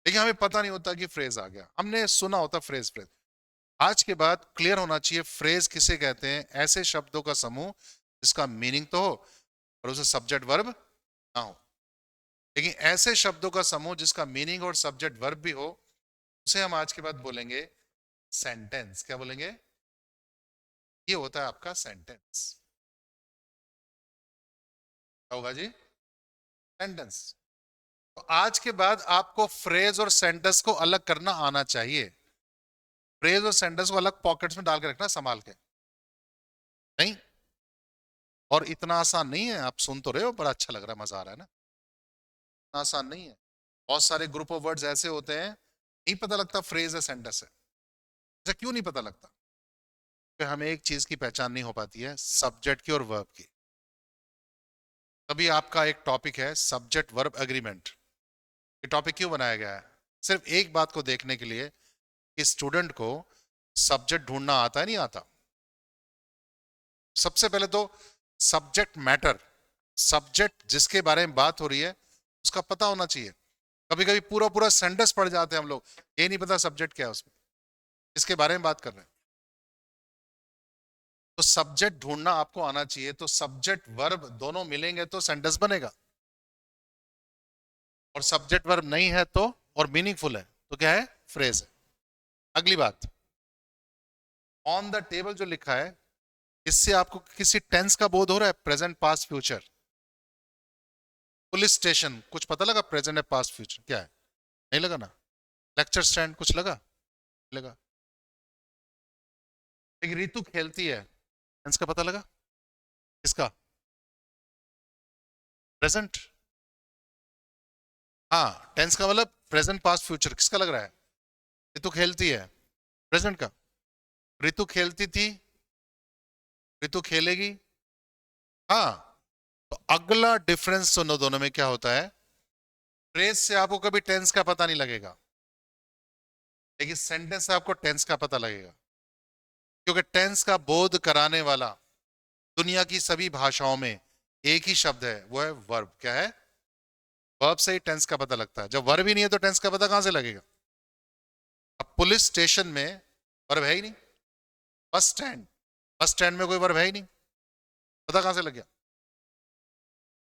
लेकिन हमें पता नहीं होता कि फ्रेज आ गया। हमने सुना होता फ्रेज फ्रेज। आज के बाद क्लियर होना चाहिए, फ्रेज किसे कहते हैं? ऐसे शब्दों का समूह जिसका मीनिंग तो हो और उसे सब्जेक्ट वर्ब ना हो। लेकिन ऐसे शब्दों का समूह जिसका मीनिंग और सब्जेक्ट वर्ब भी हो, उसे हम आज के बाद बोलेंगे सेंटेंस। क्या बोलेंगे? ये होता है आपका सेंटेंस। क्या होगा जी? सेंटेंस। तो आज के बाद आपको फ्रेज और सेंटेंस को अलग करना आना चाहिए। फ्रेज और सेंटेंस को अलग पॉकेट्स में डाल के रखना, संभाल के। नहीं, और इतना आसान नहीं है। आप सुन तो रहे हो, बड़ा अच्छा लग रहा है, मजा आ रहा है ना? इतना आसान नहीं है। बहुत सारे ग्रुप ऑफ वर्ड्स ऐसे होते हैं, नहीं पता लगता फ्रेज है सेंटेंस है। अच्छा, क्यों नहीं पता लगता? कि हमें एक चीज की पहचान नहीं हो पाती है, सब्जेक्ट की और वर्ब की। तभी आपका एक टॉपिक है सब्जेक्ट वर्ब एग्रीमेंट। ये टॉपिक क्यों बनाया गया है? सिर्फ एक बात को देखने के लिए कि स्टूडेंट को सब्जेक्ट ढूंढना आता है नहीं आता। सबसे पहले तो सब्जेक्ट मैटर, सब्जेक्ट जिसके बारे में बात हो रही है उसका पता होना चाहिए। कभी कभी पूरा पूरा सेंटेंस पढ़ जाते हैं हम लोग, ये नहीं पता सब्जेक्ट क्या है उसमें, इसके बारे में बात कर रहे हैं। तो सब्जेक्ट ढूंढना आपको आना चाहिए, तो सब्जेक्ट वर्ब दोनों मिलेंगे तो सेंटेंस बनेगा, और सब्जेक्ट वर्ब नहीं है तो, और मीनिंगफुल है तो क्या है, फ्रेज है। अगली बात, ऑन द टेबल जो लिखा है, इससे आपको किसी टेंस का बोध हो रहा है, present past future? Police station कुछ पता लगा, प्रेजेंट है पास्ट फ्यूचर क्या है? नहीं लगा ना। लेक्चर स्टैंड कुछ लगा? लगा। एक ऋतु खेलती है, टेंस का पता लगा? किसका? प्रेजेंट। हाँ, टेंस का मतलब प्रेजेंट पास्ट फ्यूचर, किसका लग रहा है? ऋतु खेलती है, प्रेजेंट का। ऋतु खेलती थी, ऋतु खेलेगी। हाँ, तो अगला डिफरेंस सुनो, दोनों में क्या होता है, फ्रेज से आपको कभी टेंस का पता नहीं लगेगा, लेकिन सेंटेंस से आपको टेंस का पता लगेगा, क्योंकि टेंस का बोध कराने वाला दुनिया की सभी भाषाओं में एक ही शब्द है, वो है वर्ब। क्या है? वर्ब से ही टेंस का पता लगता है। जब वर्ब ही नहीं है तो टेंस का पता कहां से लगेगा? अब पुलिस स्टेशन में वर्ब है ही नहीं, बस स्टैंड, बस स्टैंड में कोई वर्ब है ही नहीं, पता कहां से लग गया?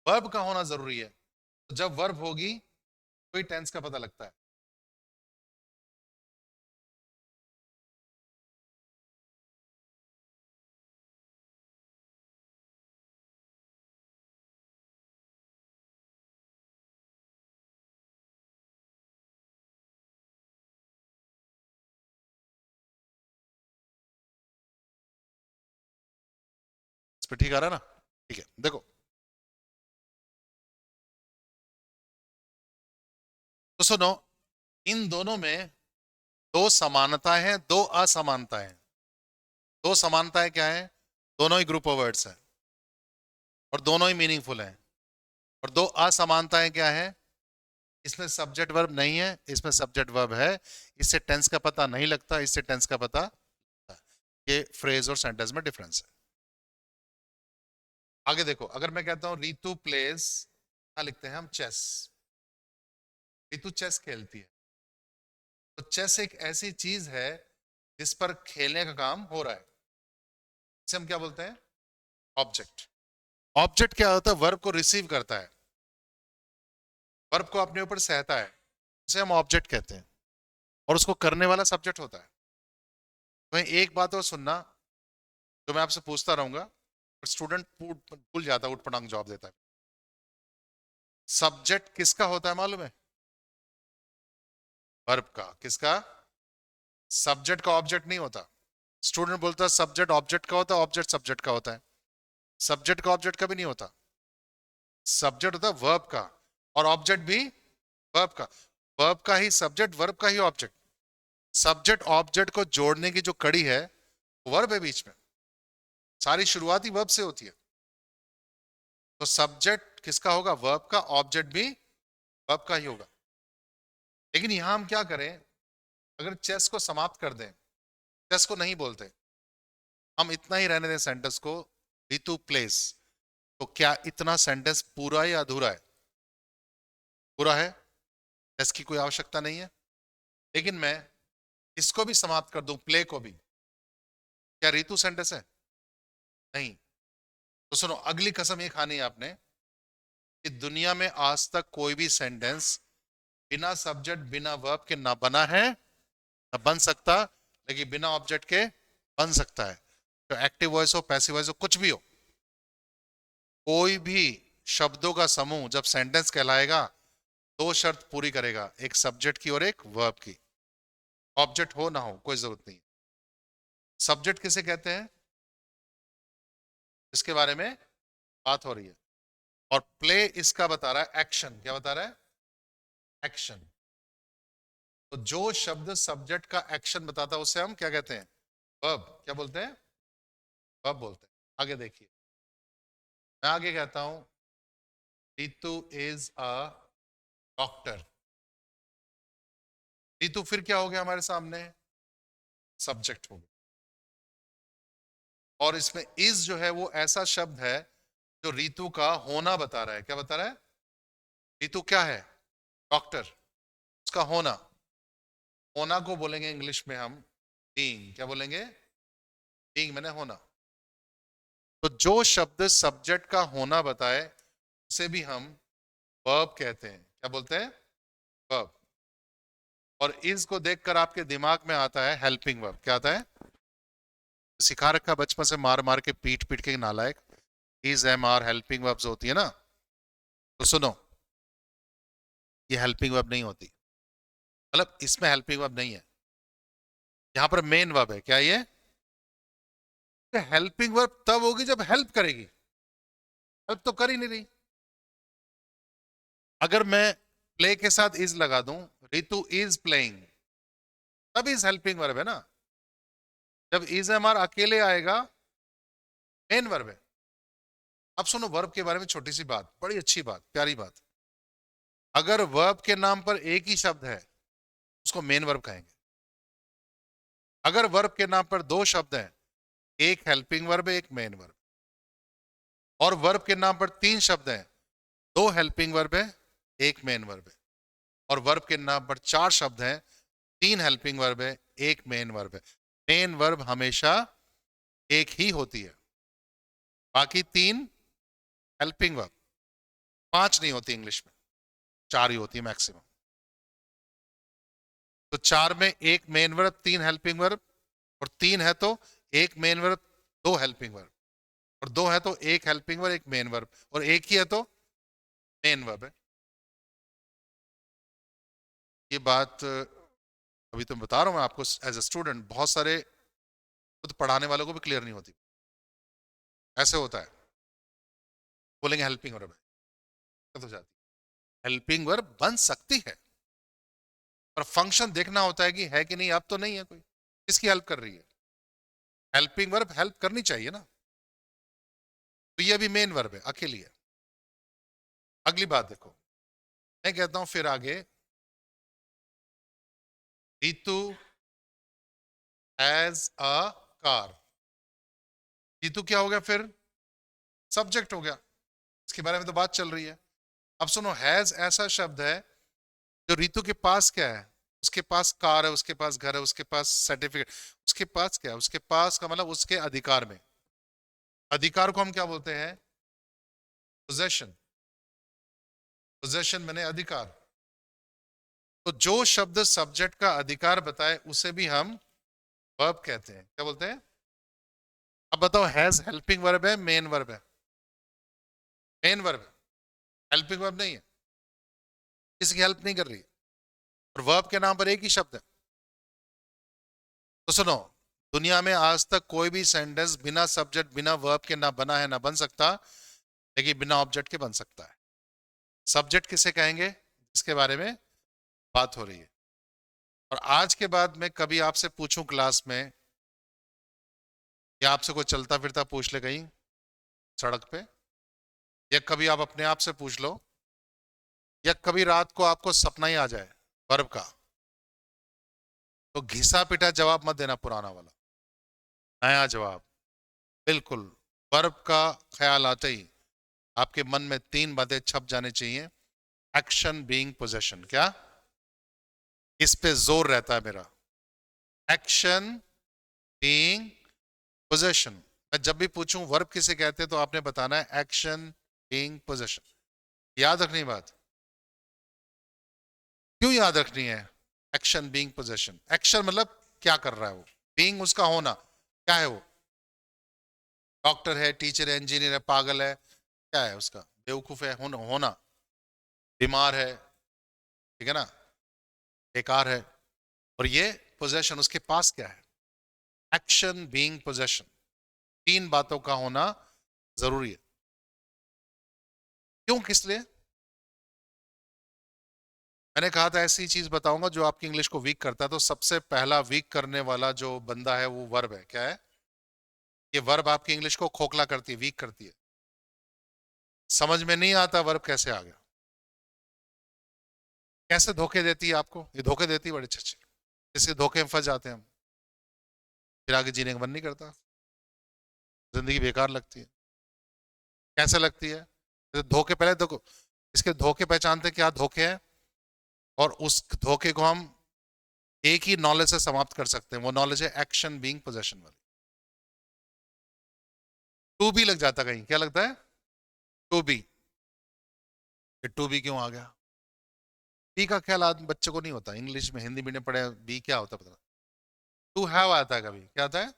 वर्ब का होना जरूरी है, तो जब वर्ब होगी तो ही टेंस का पता लगता है। इस पे ठीक आ रहा है ना? ठीक है, देखो, तो सुनो, इन दोनों में दो समानताएं हैं, दो असमानताएं हैं। दो समानताएं क्या है? दोनों ही ग्रुप ऑफ वर्ड्स हैं, और दोनों ही मीनिंगफुल हैं। और दो असमानताएं क्या है? इसमें सब्जेक्ट वर्ब नहीं है, इसमें सब्जेक्ट वर्ब है, इससे टेंस का पता नहीं लगता, इससे टेंस का पता लगता है। ये फ्रेज और सेंटेंस में डिफरेंस है। आगे देखो, अगर मैं कहता हूं रीतु प्लेज, क्या लिखते हैं हम, चेस। रीतु चेस खेलती है, तो चेस एक ऐसी चीज है जिस पर खेलने का काम हो रहा है, इसे हम क्या बोलते हैं, ऑब्जेक्ट। ऑब्जेक्ट क्या होता है? वर्ब को रिसीव करता है, वर्ब को अपने ऊपर सहता है, उसे हम ऑब्जेक्ट कहते हैं, और उसको करने वाला सब्जेक्ट होता है। तो एक बात और सुनना, जो मैं आपसे पूछता रहूंगा, स्टूडेंट भूल जाता है, उठ पटांग जवाब देता है। सब्जेक्ट किसका होता है मालूम है? वर्ब का। किसका? सब्जेक्ट का ऑब्जेक्ट नहीं होता। स्टूडेंट बोलता है सब्जेक्ट ऑब्जेक्ट का होता है, ऑब्जेक्ट सब्जेक्ट का होता है। सब्जेक्ट का ऑब्जेक्ट का भी नहीं होता। सब्जेक्ट होता है वर्ब का, और ऑब्जेक्ट भी वर्ब का। वर्ब का ही सब्जेक्ट, वर्ब का ही ऑब्जेक्ट। सब्जेक्ट ऑब्जेक्ट को जोड़ने की जो कड़ी है, वर्ब है बीच में, सारी शुरुआत ही वर्ब से होती है। तो सब्जेक्ट किसका होगा? वर्ब का। ऑब्जेक्ट भी वर्ब का ही होगा। लेकिन यहां हम क्या करें, अगर चेस को समाप्त कर दें, चेस को नहीं बोलते, हम इतना ही रहने दें सेंटेंस को, ऋतु प्लेस, तो क्या इतना सेंटेंस पूरा या अधूरा है? पूरा है, चेस की कोई आवश्यकता नहीं है। लेकिन मैं इसको भी समाप्त कर दूं, प्ले को भी, क्या ऋतु सेंटेंस है? नहीं। तो सुनो, अगली कसम ये खानी है आपने, कि दुनिया में आज तक कोई भी सेंटेंस बिना सब्जेक्ट बिना वर्ब के ना बना है, ना बन सकता, लेकिन बिना ऑब्जेक्ट के बन सकता है। तो एक्टिव वॉइस हो, पैसिव वॉइस हो, कुछ भी हो, कोई भी शब्दों का समूह जब सेंटेंस कहलाएगा, दो शर्त पूरी करेगा, एक सब्जेक्ट की और एक वर्ब की। ऑब्जेक्ट हो ना हो कोई जरूरत नहीं। सब्जेक्ट किसे कहते हैं, इसके बारे में बात हो रही है। और प्ले इसका बता रहा है एक्शन। क्या बता रहा है? एक्शन। तो जो शब्द सब्जेक्ट का एक्शन बताता है उसे हम क्या कहते हैं? वर्ब। क्या बोलते हैं? वर्ब बोलते हैं। आगे देखिए, मैं आगे कहता हूं रीतु इज अ डॉक्टर। रीतु फिर क्या हो गया हमारे सामने? सब्जेक्ट हो गया। और इसमें इज जो है वो ऐसा शब्द है जो रीतु का होना बता रहा है। क्या बता रहा है? रीतु क्या है? डॉक्टर। उसका होना, होना को बोलेंगे इंग्लिश में हम बीइंग। क्या बोलेंगे? बीइंग मैंने होना। तो जो शब्द सब्जेक्ट का होना बताए उसे भी हम वर्ब कहते हैं। क्या बोलते हैं? वर्ब। और इज को देखकर आपके दिमाग में आता है हेल्पिंग वर्ब। क्या आता है? सिखा रखा बचपन से, मार मार के, पीट पीट के, नालायक। Is, am, are helping verbs होती है ना। तो सुनो, ये हेल्पिंग वर्ब नहीं होती, मतलब इसमें हेल्पिंग वर्ब नहीं है। यहां पर मेन वर्ब है। क्या ये? हेल्पिंग वर्ब तब होगी जब हेल्प करेगी। हेल्प तो कर ही नहीं रही। अगर मैं प्ले के साथ इज लगा दूं, रितु इज प्लेइंग, तब इज हेल्पिंग वर्ब है ना। जब इज, एम, आर अकेले आएगा, मेन वर्ब है। अब सुनो वर्ब के बारे में छोटी सी बात, बड़ी अच्छी बात, प्यारी बात। अगर वर्ब के नाम पर एक ही शब्द है उसको मेन वर्ब कहेंगे। अगर वर्ब के नाम पर दो शब्द हैं, एक हेल्पिंग वर्ब है, एक मेन वर्ब। और वर्ब के नाम पर तीन शब्द हैं, दो हेल्पिंग वर्ब है, एक मेन वर्ब है। और वर्ब के नाम पर चार शब्द हैं, तीन हेल्पिंग वर्ब है, एक मेन वर्ब है। मेन वर्ब हमेशा एक ही होती है, बाकी तीन हेल्पिंग वर्ब। पांच नहीं होती इंग्लिश में, चार ही होती है मैक्सिमम। तो चार में एक मेन वर्ब, तीन हेल्पिंग वर्ब। और तीन है तो एक मेन वर्ब, दो हेल्पिंग वर्ब। और दो है तो एक हेल्पिंग वर्ब, एक मेन वर्ब। और एक ही है तो मेन वर्ब है। ये बात अभी तो बता रहा हूं मैं आपको एज ए स्टूडेंट, बहुत सारे खुद पढ़ाने वालों को भी क्लियर नहीं होती। ऐसे होता है, बोलेंगे हेल्पिंग वर्ब है तो जाती, हेल्पिंग वर्ब बन सकती है, पर फंक्शन देखना होता है कि है कि नहीं। अब तो नहीं है कोई, किसकी हेल्प कर रही है? हेल्पिंग वर्ब हेल्प करनी चाहिए ना। तो ये भी मेन वर्ब है, अकेली है। अगली बात देखो, मैं कहता हूं फिर आगे, रीतु हैज अ कार। रीतु क्या हो गया फिर? सब्जेक्ट हो गया। इसके बारे में तो बात चल रही है। अब सुनो, हैज ऐसा शब्द है जो रीतु के पास क्या है? उसके पास कार है, उसके पास घर है, उसके पास सर्टिफिकेट। उसके पास क्या है? उसके पास का मतलब उसके अधिकार में। अधिकार को हम क्या बोलते हैं? पोजेशन। पोजेशन मैंने अधिकार। तो जो शब्द सब्जेक्ट का अधिकार बताए उसे भी हम वर्ब कहते हैं। क्या बोलते हैं? अब बताओ, हैज हेल्पिंग वर्ब है, मेन वर्ब है? मेन वर्ब है, हेल्पिंग वर्ब नहीं है, किसी की हेल्प नहीं कर रही है। और वर्ब के नाम पर एक ही शब्द है। तो सुनो, दुनिया में आज तक कोई भी सेंटेंस बिना सब्जेक्ट, बिना वर्ब के ना बना है ना बन सकता, लेकिन बिना ऑब्जेक्ट के बन सकता है। सब्जेक्ट किसे कहेंगे? इसके बारे में बात हो रही है। और आज के बाद मैं कभी आपसे पूछूं क्लास में, या आपसे कोई चलता फिरता पूछ ले कहीं सड़क पे, या कभी आप अपने आप से पूछ लो, या कभी रात को आपको सपना ही आ जाए वर्ब का, तो घिसा पिटा जवाब मत देना पुराना वाला, नया जवाब। बिल्कुल, वर्ब का ख्याल आते ही आपके मन में तीन बातें छप जाने चाहिए। Action being possession. क्या? इस पे जोर रहता है मेरा, एक्शन बीइंग पोजेशन। मैं जब भी पूछूं वर्ब किसे कहते हैं, तो आपने बताना है एक्शन बीइंग पोजेशन। याद रखनी बात। क्यों याद रखनी है? Action being possession. एक्शन मतलब क्या कर रहा है वो, बीइंग उसका होना। क्या है वो? डॉक्टर है, टीचर है, इंजीनियर है, पागल है, क्या है उसका? बेवकूफ है, होना। बीमार है, ठीक है ना, बेकार है। और ये पोजेशन, उसके पास क्या है? Action being possession. तीन बातों का होना जरूरी है। क्यों, किस लिए? मैंने कहा था ऐसी चीज बताऊंगा जो आपकी इंग्लिश को वीक करता है। तो सबसे पहला वीक करने वाला जो बंदा है वो वर्ब है। क्या है? ये वर्ब आपकी इंग्लिश को खोखला करती है, वीक करती है। समझ में नहीं आता वर्ब कैसे आ गया, कैसे धोखे देती है आपको। ये धोखे देती है बड़े अच्छे अच्छे, इसके धोखे में फंस जाते हैं हम, फिर आगे जीने का मन नहीं करता, जिंदगी बेकार लगती है। कैसे लगती है? धोखे, पहले देखो इसके धोखे पहचानते क्या धोखे हैं। और उस धोखे को हम एक ही नॉलेज से समाप्त कर सकते हैं, वो नॉलेज है एक्शन बीइंग पोजेशन वाली। टू बी लग जाता कहीं, क्या लगता है? To be. टू बी क्यों आ गया? बी का ख्याल आदमी बच्चे को नहीं होता, इंग्लिश में हिंदी मीडियम पढ़े, बी क्या होता है पता? टू हैव आता है, कभी क्या आता है,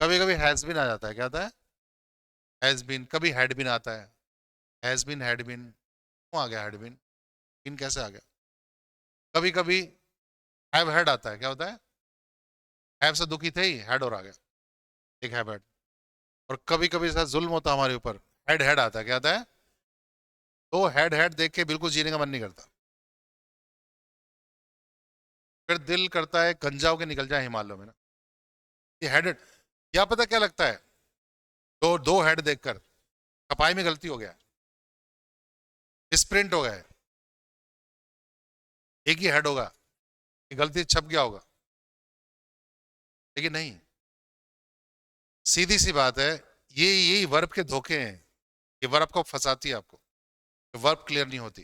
कभी कभी हैज बीन आ जाता है, क्या आता है? Has been. कभी हैड बीन आता है, हैज बीन हैड बीन। क्यों आ गया हैड बीन? बीन कैसे आ गया? कभी कभी हैव हैड आता है, क्या होता है? हैव से दुखी थे ही, हैड और आ गया, एक हैव हैड। और कभी कभी ऐसा जुल्म होता है हमारे ऊपर, हेड हेड आता है, क्या आता है? तो हेड हेड देख के बिल्कुल जीने का मन नहीं करता, फिर दिल करता है गंजा होके निकल जाए हिमालय में ना। ये हेड, क्या पता क्या लगता है, दो दो हेड देखकर खपाई में गलती हो गया, स्प्रिंट हो गया है, एक ही हेड होगा, ये गलती छप गया होगा, लेकिन नहीं। सीधी सी बात है, ये यही वर्ब के धोखे हैं, ये वर्ब को फंसाती है आपको, वर्ब क्लियर नहीं होती।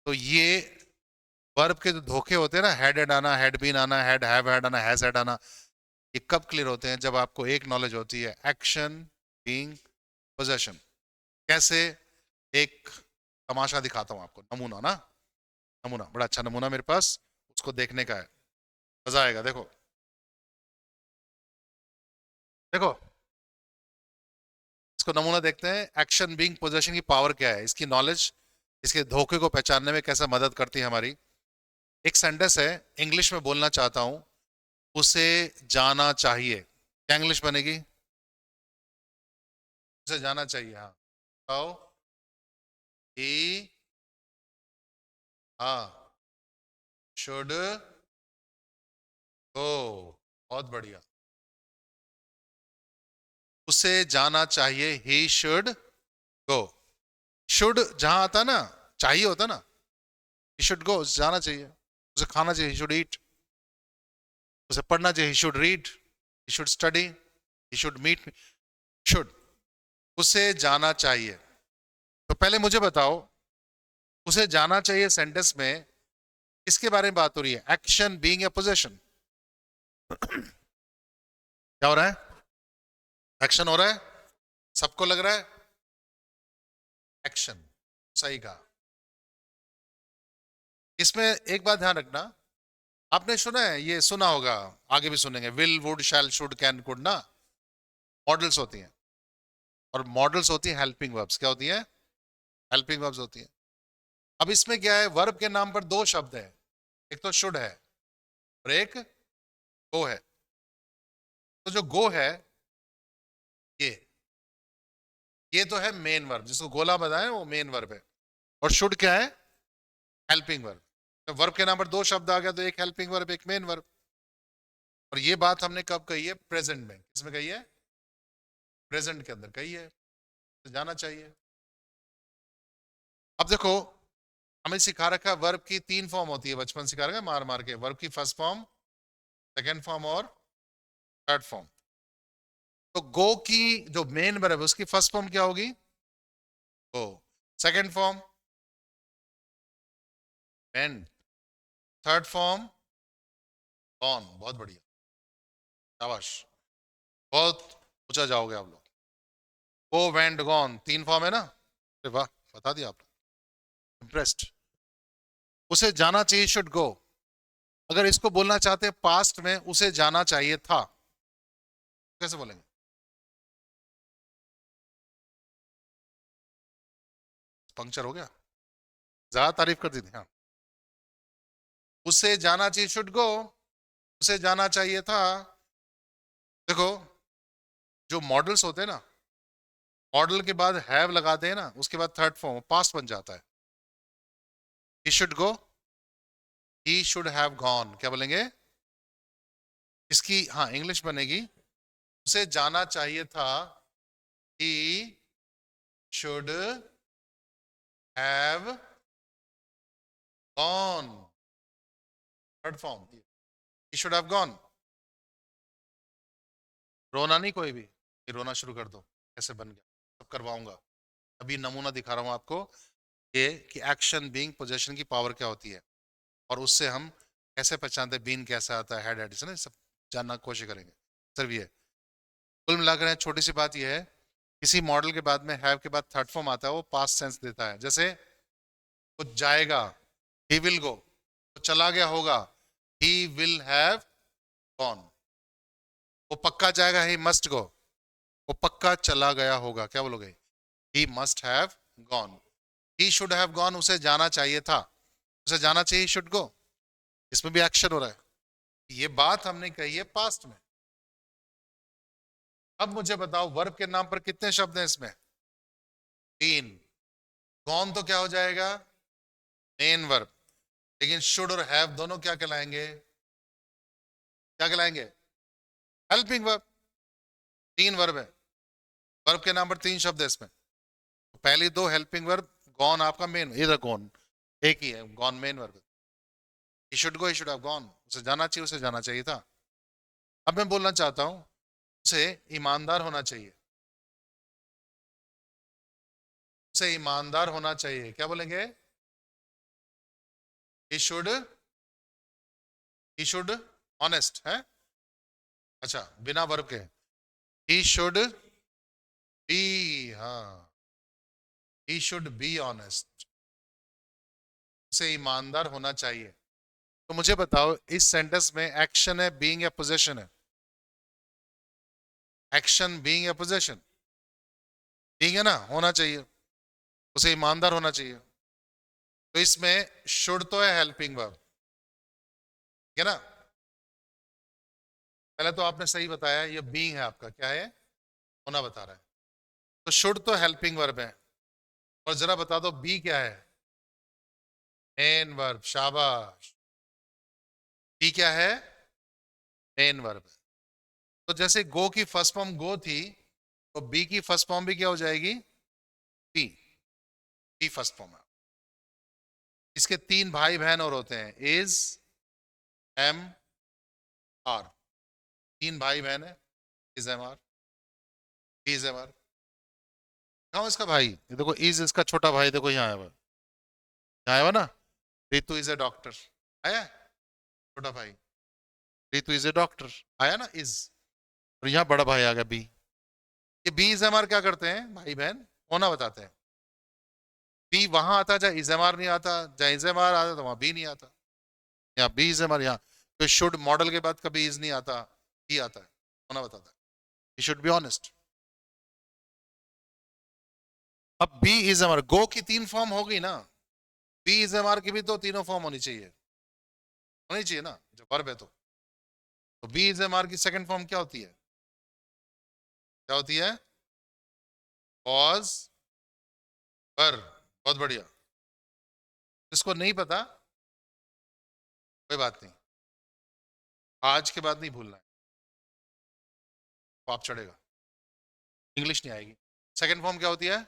तो ये वर्ब के जो धोखे होते हैं ना, हेड हेड आना, हेड बीन आना, हेड हैव हैड आना, हैज हैड आना, ये कब क्लियर होते हैं? जब आपको एक नॉलेज होती है एक्शन बीइंग पोजेशन। कैसे? एक तमाशा दिखाता हूं आपको, नमूना ना, नमूना बड़ा अच्छा नमूना मेरे पास, उसको देखने का है, मजा आएगा। देखो देखो, इसको नमूना देखते हैं, एक्शन बीइंग पोजेशन की पावर क्या है, इसकी नॉलेज, इसके धोखे को पहचानने में कैसे मदद करती है हमारी। एक सेंटेंस है, इंग्लिश में बोलना चाहता हूं, उसे जाना चाहिए, क्या इंग्लिश बनेगी? उसे जाना चाहिए, हाँ। बताओ। ही, हाँ, शुड गो, बहुत बढ़िया। उसे जाना चाहिए, ही शुड गो। शुड जहां आता ना, चाहिए होता ना, ही शुड गो, उसे जाना चाहिए, उसे खाना चाहिए, ही शुड ईट, उसे पढ़ना चाहिए, he should read, he should study, he should meet. Should, उसे जाना चाहिए। तो पहले मुझे बताओ, उसे जाना चाहिए सेंटेंस में किसके बारे में बात हो रही है, एक्शन बीइंग या पोजेशन? क्या हो रहा है? एक्शन हो रहा है, सबको लग रहा है एक्शन, सही कहा। इसमें एक बात ध्यान रखना, आपने सुना है, ये सुना होगा, आगे भी सुनेंगे, will would shall should can could ना, मॉडल्स होती हैं, और मॉडल्स होती हैं हेल्पिंग वर्ब्स। क्या होती हैं? हेल्पिंग वर्ब्स होती हैं। अब इसमें क्या है, वर्ब के नाम पर दो शब्द है, एक तो शुड है और एक गो है। तो जो गो है, ये ये तो है मेन वर्ब, जिसको गोला बताए वो मेन वर्ब है, और शुड क्या है? Helping verb. तो वर्ब के नाम पर दो शब्द आ गया, तो एक हेल्पिंग वर्ब, एक मेन वर्ब। और ये बात हमने कब कही है? प्रेजेंट में। किसमें कही है? प्रेजेंट के अंदर कही है, तो जाना चाहिए। अब देखो, हमें सिखा रखा है वर्ब की तीन फॉर्म होती है, बचपन सिखा रखा है मार मार के, वर्ब की फर्स्ट फॉर्म, सेकेंड फॉर्म और थर्ड फॉर्म। तो गो की जो मेन वर्ब है उसकी फर्स्ट फॉर्म क्या होगी? Go. Second form went, third form gone. बहुत बढ़िया, शाबाश, बहुत ऊंचा जाओगे आप लोग। गो वेंट गॉन, तीन फॉर्म है ना? अरे वाह, बता दिया आपने, इम्प्रेस्ड। उसे जाना चाहिए, शुड गो। अगर इसको बोलना चाहते हैं पास्ट में, उसे जाना चाहिए था, कैसे बोलेंगे? पंक्चर हो गया, ज्यादा तारीफ कर दी थी, हाँ। उसे जाना चाहिए, शुड गो, उसे जाना चाहिए था। देखो, जो मॉडल्स होते हैं ना, मॉडल के बाद हैव लगाते हैं ना, उसके बाद थर्ड फॉर्म पास्ट बन जाता है। He should go, he should have gone, क्या बोलेंगे इसकी? हाँ, इंग्लिश बनेगी, उसे जाना चाहिए था, ही should have gone, third form, he should have gone. रोना नहीं कोई भी, ये रोना शुरू कर दो, कैसे बन गया, सब करवाऊंगा। अभी नमूना दिखा रहा हूं आपको, ये कि एक्शन बीइंग पोजेशन की पावर क्या होती है और उससे हम कैसे पहचानते हैं बीन कैसा आता है, हेड हेड से ना, सब जानना कोशिश करेंगे। सिर्फ ये कुल मिलाकर छोटी सी बात ये है, किसी मॉडल के बाद में हैव के बाद थर्ड फॉर्म आता है, वो पास्ट सेंस देता है। जैसे वो जाएगा, ही विल गो, वो चला गया होगा, ही विल हैव गॉन, वो पक्का जाएगा, ही मस्ट गो, वो पक्का चला गया होगा, क्या बोलोगे, he must have gone. He should have gone, उसे जाना चाहिए था, उसे जाना चाहिए, शुड गो, इसमें भी एक्शन हो रहा है। ये बात हमने कही है पास्ट में। अब मुझे बताओ वर्ब के नाम पर कितने शब्द हैं इसमें? 3। गॉन तो क्या हो जाएगा, मेन वर्ब, लेकिन शुड और हैव दोनों क्या कहलाएंगे, क्या कहलाएंगे, हेल्पिंग वर्ब। 3 वर्ब है, वर्ब के नाम पर 3 शब्द है इसमें। पहली 2 हेल्पिंग वर्ब, गॉन आपका मेन, इधर गॉन एक ही है, gone main verb. He should go, he should have gone, उसे जाना चाहिए, उसे जाना चाहिए था। अब मैं बोलना चाहता हूं उसे ईमानदार होना चाहिए, उसे ईमानदार होना चाहिए, क्या बोलेंगे, he should, he should honest है, अच्छा बिना वर्ब के, ही शुड बी, हाँ, ही शुड बी ऑनेस्ट, उसे ईमानदार होना चाहिए। तो मुझे बताओ इस सेंटेंस में एक्शन है, बीइंग या पोजेशन है? एक्शन बीइंग या पोजेशन? बीइंग है ना, होना चाहिए, उसे ईमानदार होना चाहिए। तो इसमें शुड तो है हेल्पिंग वर्ब, है ना, पहले तो आपने सही बताया, ये बीइंग है आपका, क्या है, होना बता रहा है। तो शुड तो हेल्पिंग वर्ब है, और जरा बता दो बी क्या है, मेन वर्ब, शाबाश, बी क्या है, मेन वर्ब है। तो जैसे गो की फर्स्ट फॉर्म गो थी, तो बी की फर्स्ट फॉर्म भी क्या हो जाएगी, बी, बी फर्स्ट फॉर्म है। इसके 3 भाई बहन और होते हैं, इज, एम, आर, 3 भाई बहन है, is am are, is am are. कहाँ इसका भाई, ये देखो इज इसका छोटा भाई, देखो यहाँ आया हुआ, यहाँ आया हुआ ना, रितु इज ए डॉक्टर, आया छोटा भाई, रितु इज ए डॉक्टर, आया ना इज, और यहाँ बड़ा भाई आ गया बी। ये बी इज एम आर क्या करते हैं, भाई बहन होना बताते हैं। बी वहां आता जहाँ इज एम आर नहीं आता, जहाँ इज एम आर आता तो वहां बी नहीं आता, यहाँ बी इज एम आर, यहाँ तो शुड मॉडल के बाद कभी इज नहीं आता, ही आता है, होना बताता है, ही शुड बी ऑनेस्ट। अब बी इज एम आर, गो की 3 फॉर्म हो गई ना, बी इज एम आर की भी तो तीनों फॉर्म होनी चाहिए ना, जो वर्ब है। तो बी इज एम आर की सेकंड फॉर्म क्या होती है, क्या होती है, वॉज वर, बहुत बढ़िया। जिसको नहीं पता कोई बात नहीं, आज के बाद नहीं भूलना है, पाप चढ़ेगा, इंग्लिश नहीं आएगी। सेकंड फॉर्म क्या होती है,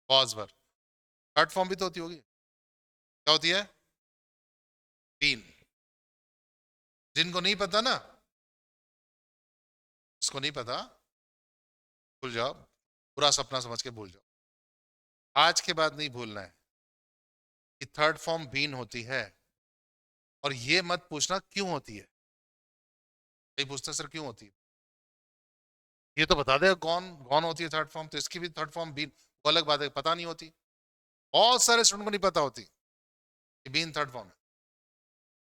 वॉज वर। थर्ड फॉर्म भी तो होती होगी, क्या होती है, बीन। जिनको नहीं पता ना, जिसको नहीं पता भूल जाओ, पूरा सपना समझ के भूल जाओ, आज के बाद नहीं भूलना है कि थर्ड फॉर्म बीन होती है। और ये मत पूछना क्यों होती है, कई पूछते सर क्यों होती है, ये तो बता दे, गॉन गॉन होती है थर्ड फॉर्म, तो इसकी भी थर्ड फॉर्म बीन, वो अलग बात है, पता नहीं होती, बहुत सारे स्टूडेंट को नहीं पता होती कि बीन थर्ड फॉर्म है।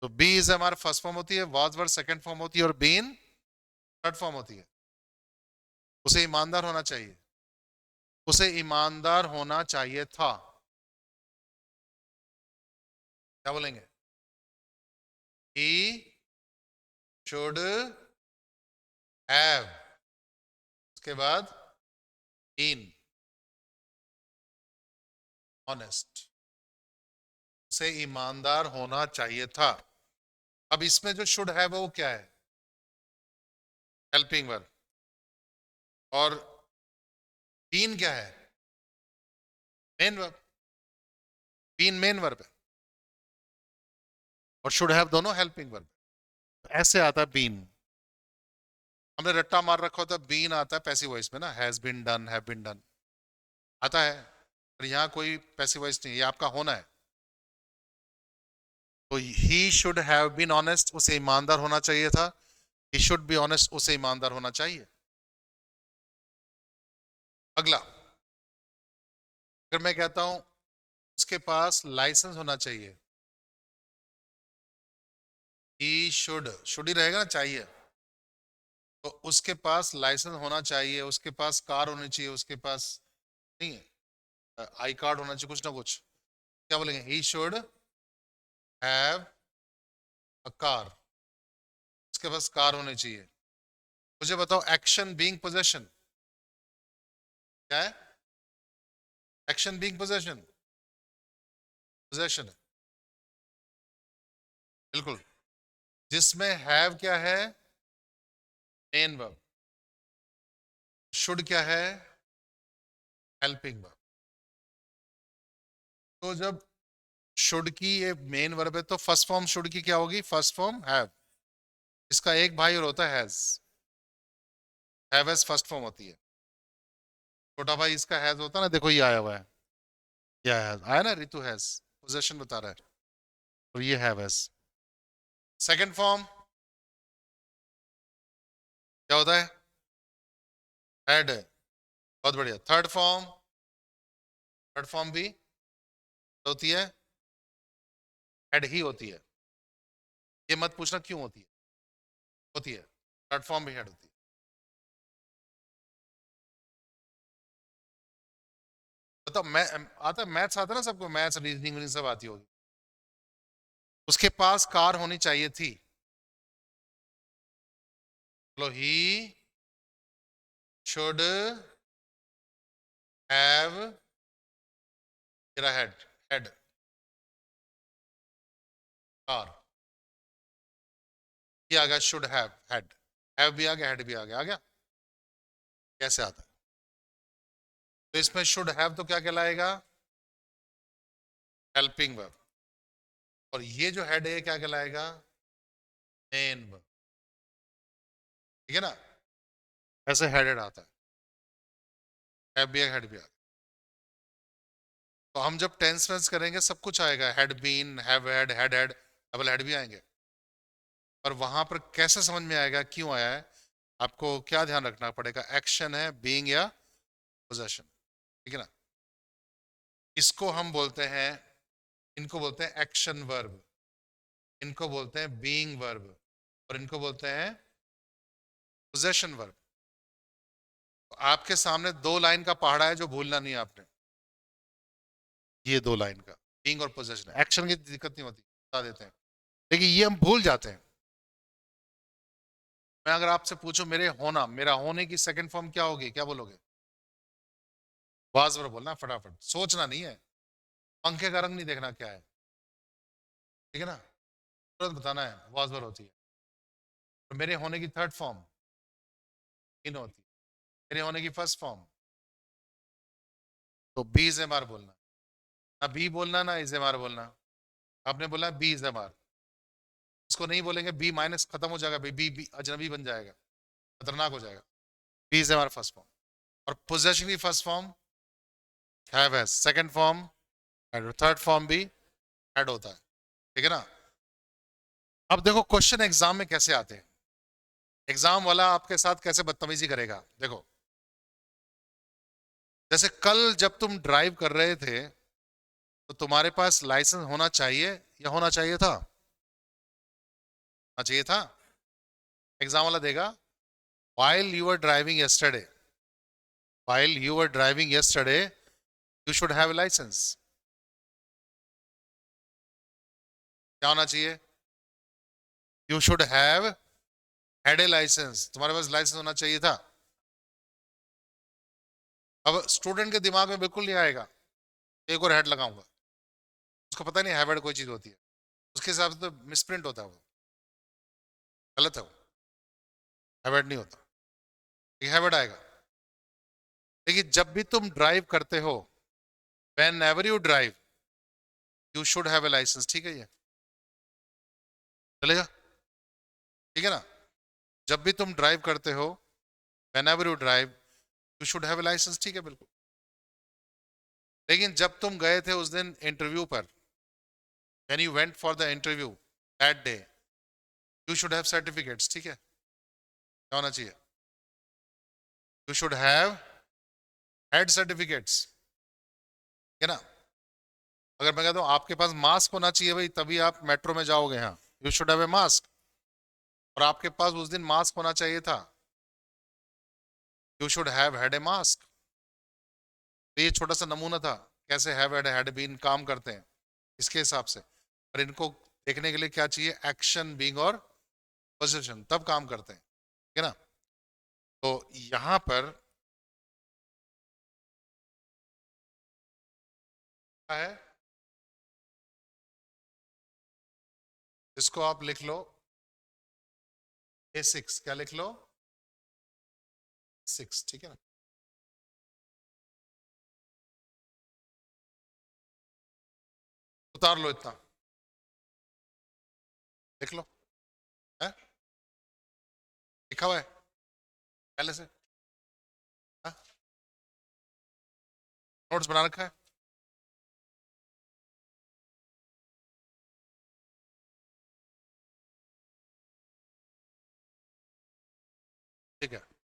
तो बी इज हमारा फर्स्ट फॉर्म होती है, वाज वर सेकंड फॉर्म होती है, और बीन थर्ड फॉर्म होती है। उसे ईमानदार होना चाहिए, उसे ईमानदार होना चाहिए था, क्या बोलेंगे, ही शुड हैव, उसके बाद बीन ऑनेस्ट, उसे ईमानदार होना चाहिए था। अब इसमें जो शुड है वो क्या है, हेल्पिंग वर्ब, और बीन क्या है, main verb, been main verb है, और शुड हैव दोनों हेल्पिंग वर्ब। ऐसे आता है बीन, हमने रट्टा मार रखा होता है, बीन आता है पैसिव वॉइस में ना, has been done, have been done आता है, और यहाँ कोई पैसिव वॉइस नहीं है, ये आपका होना है। तो he should have been honest, उसे ईमानदार होना चाहिए था। ही शुड बी ऑनेस्ट, उसे ईमानदार होना चाहिए। अगला, अगर मैं कहता हूं उसके पास लाइसेंस होना चाहिए, ही शुड ही रहेगा ना, चाहिए। तो उसके पास लाइसेंस होना चाहिए, उसके पास कार होनी चाहिए, उसके पास नहीं है, आई कार्ड होना चाहिए, कुछ ना कुछ। क्या बोलेंगे? ही शुड हैव अ कार, उसके पास कार होनी चाहिए। मुझे बताओ, एक्शन बीइंग पोजेशन क्या है? एक्शन बीइंग पोजेशन, पोजेशन है, बिल्कुल। जिसमें हैव क्या है? Main verb. शुड क्या है? Helping verb. तो जब शुड की ये मेन वर्ब है, तो फर्स्ट फॉर्म शुड की क्या होगी? First form have. इसका एक भाई और होता है हैव एज फर्स्ट फॉर्म होती है। छोटा भाई इसका हैज होता है ना, देखो ये आया हुआ है, क्या हैज आया ना, ऋतु हैज, पोजेशन बता रहा है, तो ये हैव एज। सेकंड फॉर्म क्या होता है? हैड है, बहुत बढ़िया। थर्ड फॉर्म भी होती है, हैड ही होती है। ये मत पूछना क्यों होती है, थर्ड फॉर्म भी हेड होती है। बताओ, मैं आता, मैथ्स आता है ना सबको, मैथ्स रीजनिंग सब आती होगी। उसके पास कार होनी चाहिए थी, बोलो ही शुड हैव, मेरा हेड, हेड कार, ये आ गया शुड हैव भी आ गया, हेड भी आ गया। कैसे आता है? तो इसमें शुड हैव तो क्या कहलाएगा? Helping verb. और ये जो हेड है क्या कहलाएगा? Main verb. ठीक है ना? ऐसे हेडेड आता है, हैव भी आ, हेड भी आ। तो हम जब टेंस वेंस करेंगे सब कुछ आएगा, had been, have had, double had भी आएंगे। पर वहां पर कैसे समझ में आएगा क्यों आया है? आपको क्या ध्यान रखना पड़ेगा? एक्शन है, बीइंग या पोजेशन। ठीक है ना? इसको हम बोलते हैं, इनको बोलते हैं एक्शन वर्ब, इनको बोलते हैं बीइंग वर्ब, और इनको बोलते हैं पोजेशन वर्ब। तो आपके सामने दो लाइन का पहाड़ा है जो भूलना नहीं है आपने, ये दो लाइन का, बीइंग और पोजेशन। एक्शन की दिक्कत नहीं होती, बता देते हैं, लेकिन ये हम भूल जाते हैं। मैं अगर आपसे पूछूं मेरे होना, मेरा होने की सेकंड फॉर्म क्या होगी, क्या बोलोगे? वाज वर्ब बोलना, फटाफट, सोचना नहीं है, पंखे का रंग नहीं देखना क्या है। ठीक है ना? तुरंत बताना है, वाज वर्ब होती है। तो मेरे होने की थर्ड फॉर्म इन होती है, मेरे होने की फर्स्ट फॉर्म तो बी इज बोलना, ना बी बोलना ना इज बोलना। आपने बोला बी इज इसको नहीं बोलेंगे, बी माइनस खत्म हो जाएगा, बी बी अजनबी बन जाएगा, खतरनाक हो जाएगा। Be is first form. और पोजेशन की फर्स्ट फॉर्म हैव है, second form had, third form भी हैड होता है। ठीक है ना? अब देखो क्वेश्चन एग्जाम में कैसे आते हैं, एग्जाम वाला आपके साथ कैसे बदतमीजी करेगा। देखो, जैसे कल जब तुम ड्राइव कर रहे थे तो तुम्हारे पास लाइसेंस होना चाहिए या होना चाहिए था? होना चाहिए था। एग्जाम वाला देगा, while you were driving yesterday, while you were driving yesterday you should have a license। क्या होना चाहिए? You should have had a license, तुम्हारे पास लाइसेंस होना चाहिए था। अब स्टूडेंट के दिमाग में बिल्कुल नहीं आएगा, एक और हेड लगाऊंगा, उसको पता नहीं हैबिट कोई चीज होती है, उसके हिसाब से तो मिसप्रिंट होता है, वो गलत है, वो हैबिट नहीं होता, एक हैबिट आएगा। लेकिन जब भी तुम ड्राइव करते हो, whenever you drive you should have a licence. ठीक है? ये चलेगा? ठीक है ना? जब भी तुम ड्राइव करते हो, whenever you drive you should have a licence. ठीक है, बिल्कुल। लेकिन जब तुम गए थे उस दिन इंटरव्यू पर, when you went for the interview that day, you should have certificates, ठीक है? क्या होना चाहिए? You should have had certificates, है ना? अगर मैं कहता हूँ आपके पास मास्क होना चाहिए भाई, तभी आप मेट्रो में जाओगे, यहाँ you should have A mask, और आपके पास उस दिन मास्क होना चाहिए था, you should have had a mask. तो ये छोटा सा नमूना था कैसे हैव हैड बीन काम करते हैं इसके हिसाब से। पर इनको देखने के लिए क्या चाहिए? एक्शन, बीइंग और पोजीशन, तब काम करते हैं, ठीक है ना? तो यहां पर क्या है, इसको आप लिख लो A6, क्या लिख लो? 6, ठीक है ना? उतार लो इतना, लिख लो, है लिखा हुआ है पहले से, नोट्स बना रखा है? ठीक है।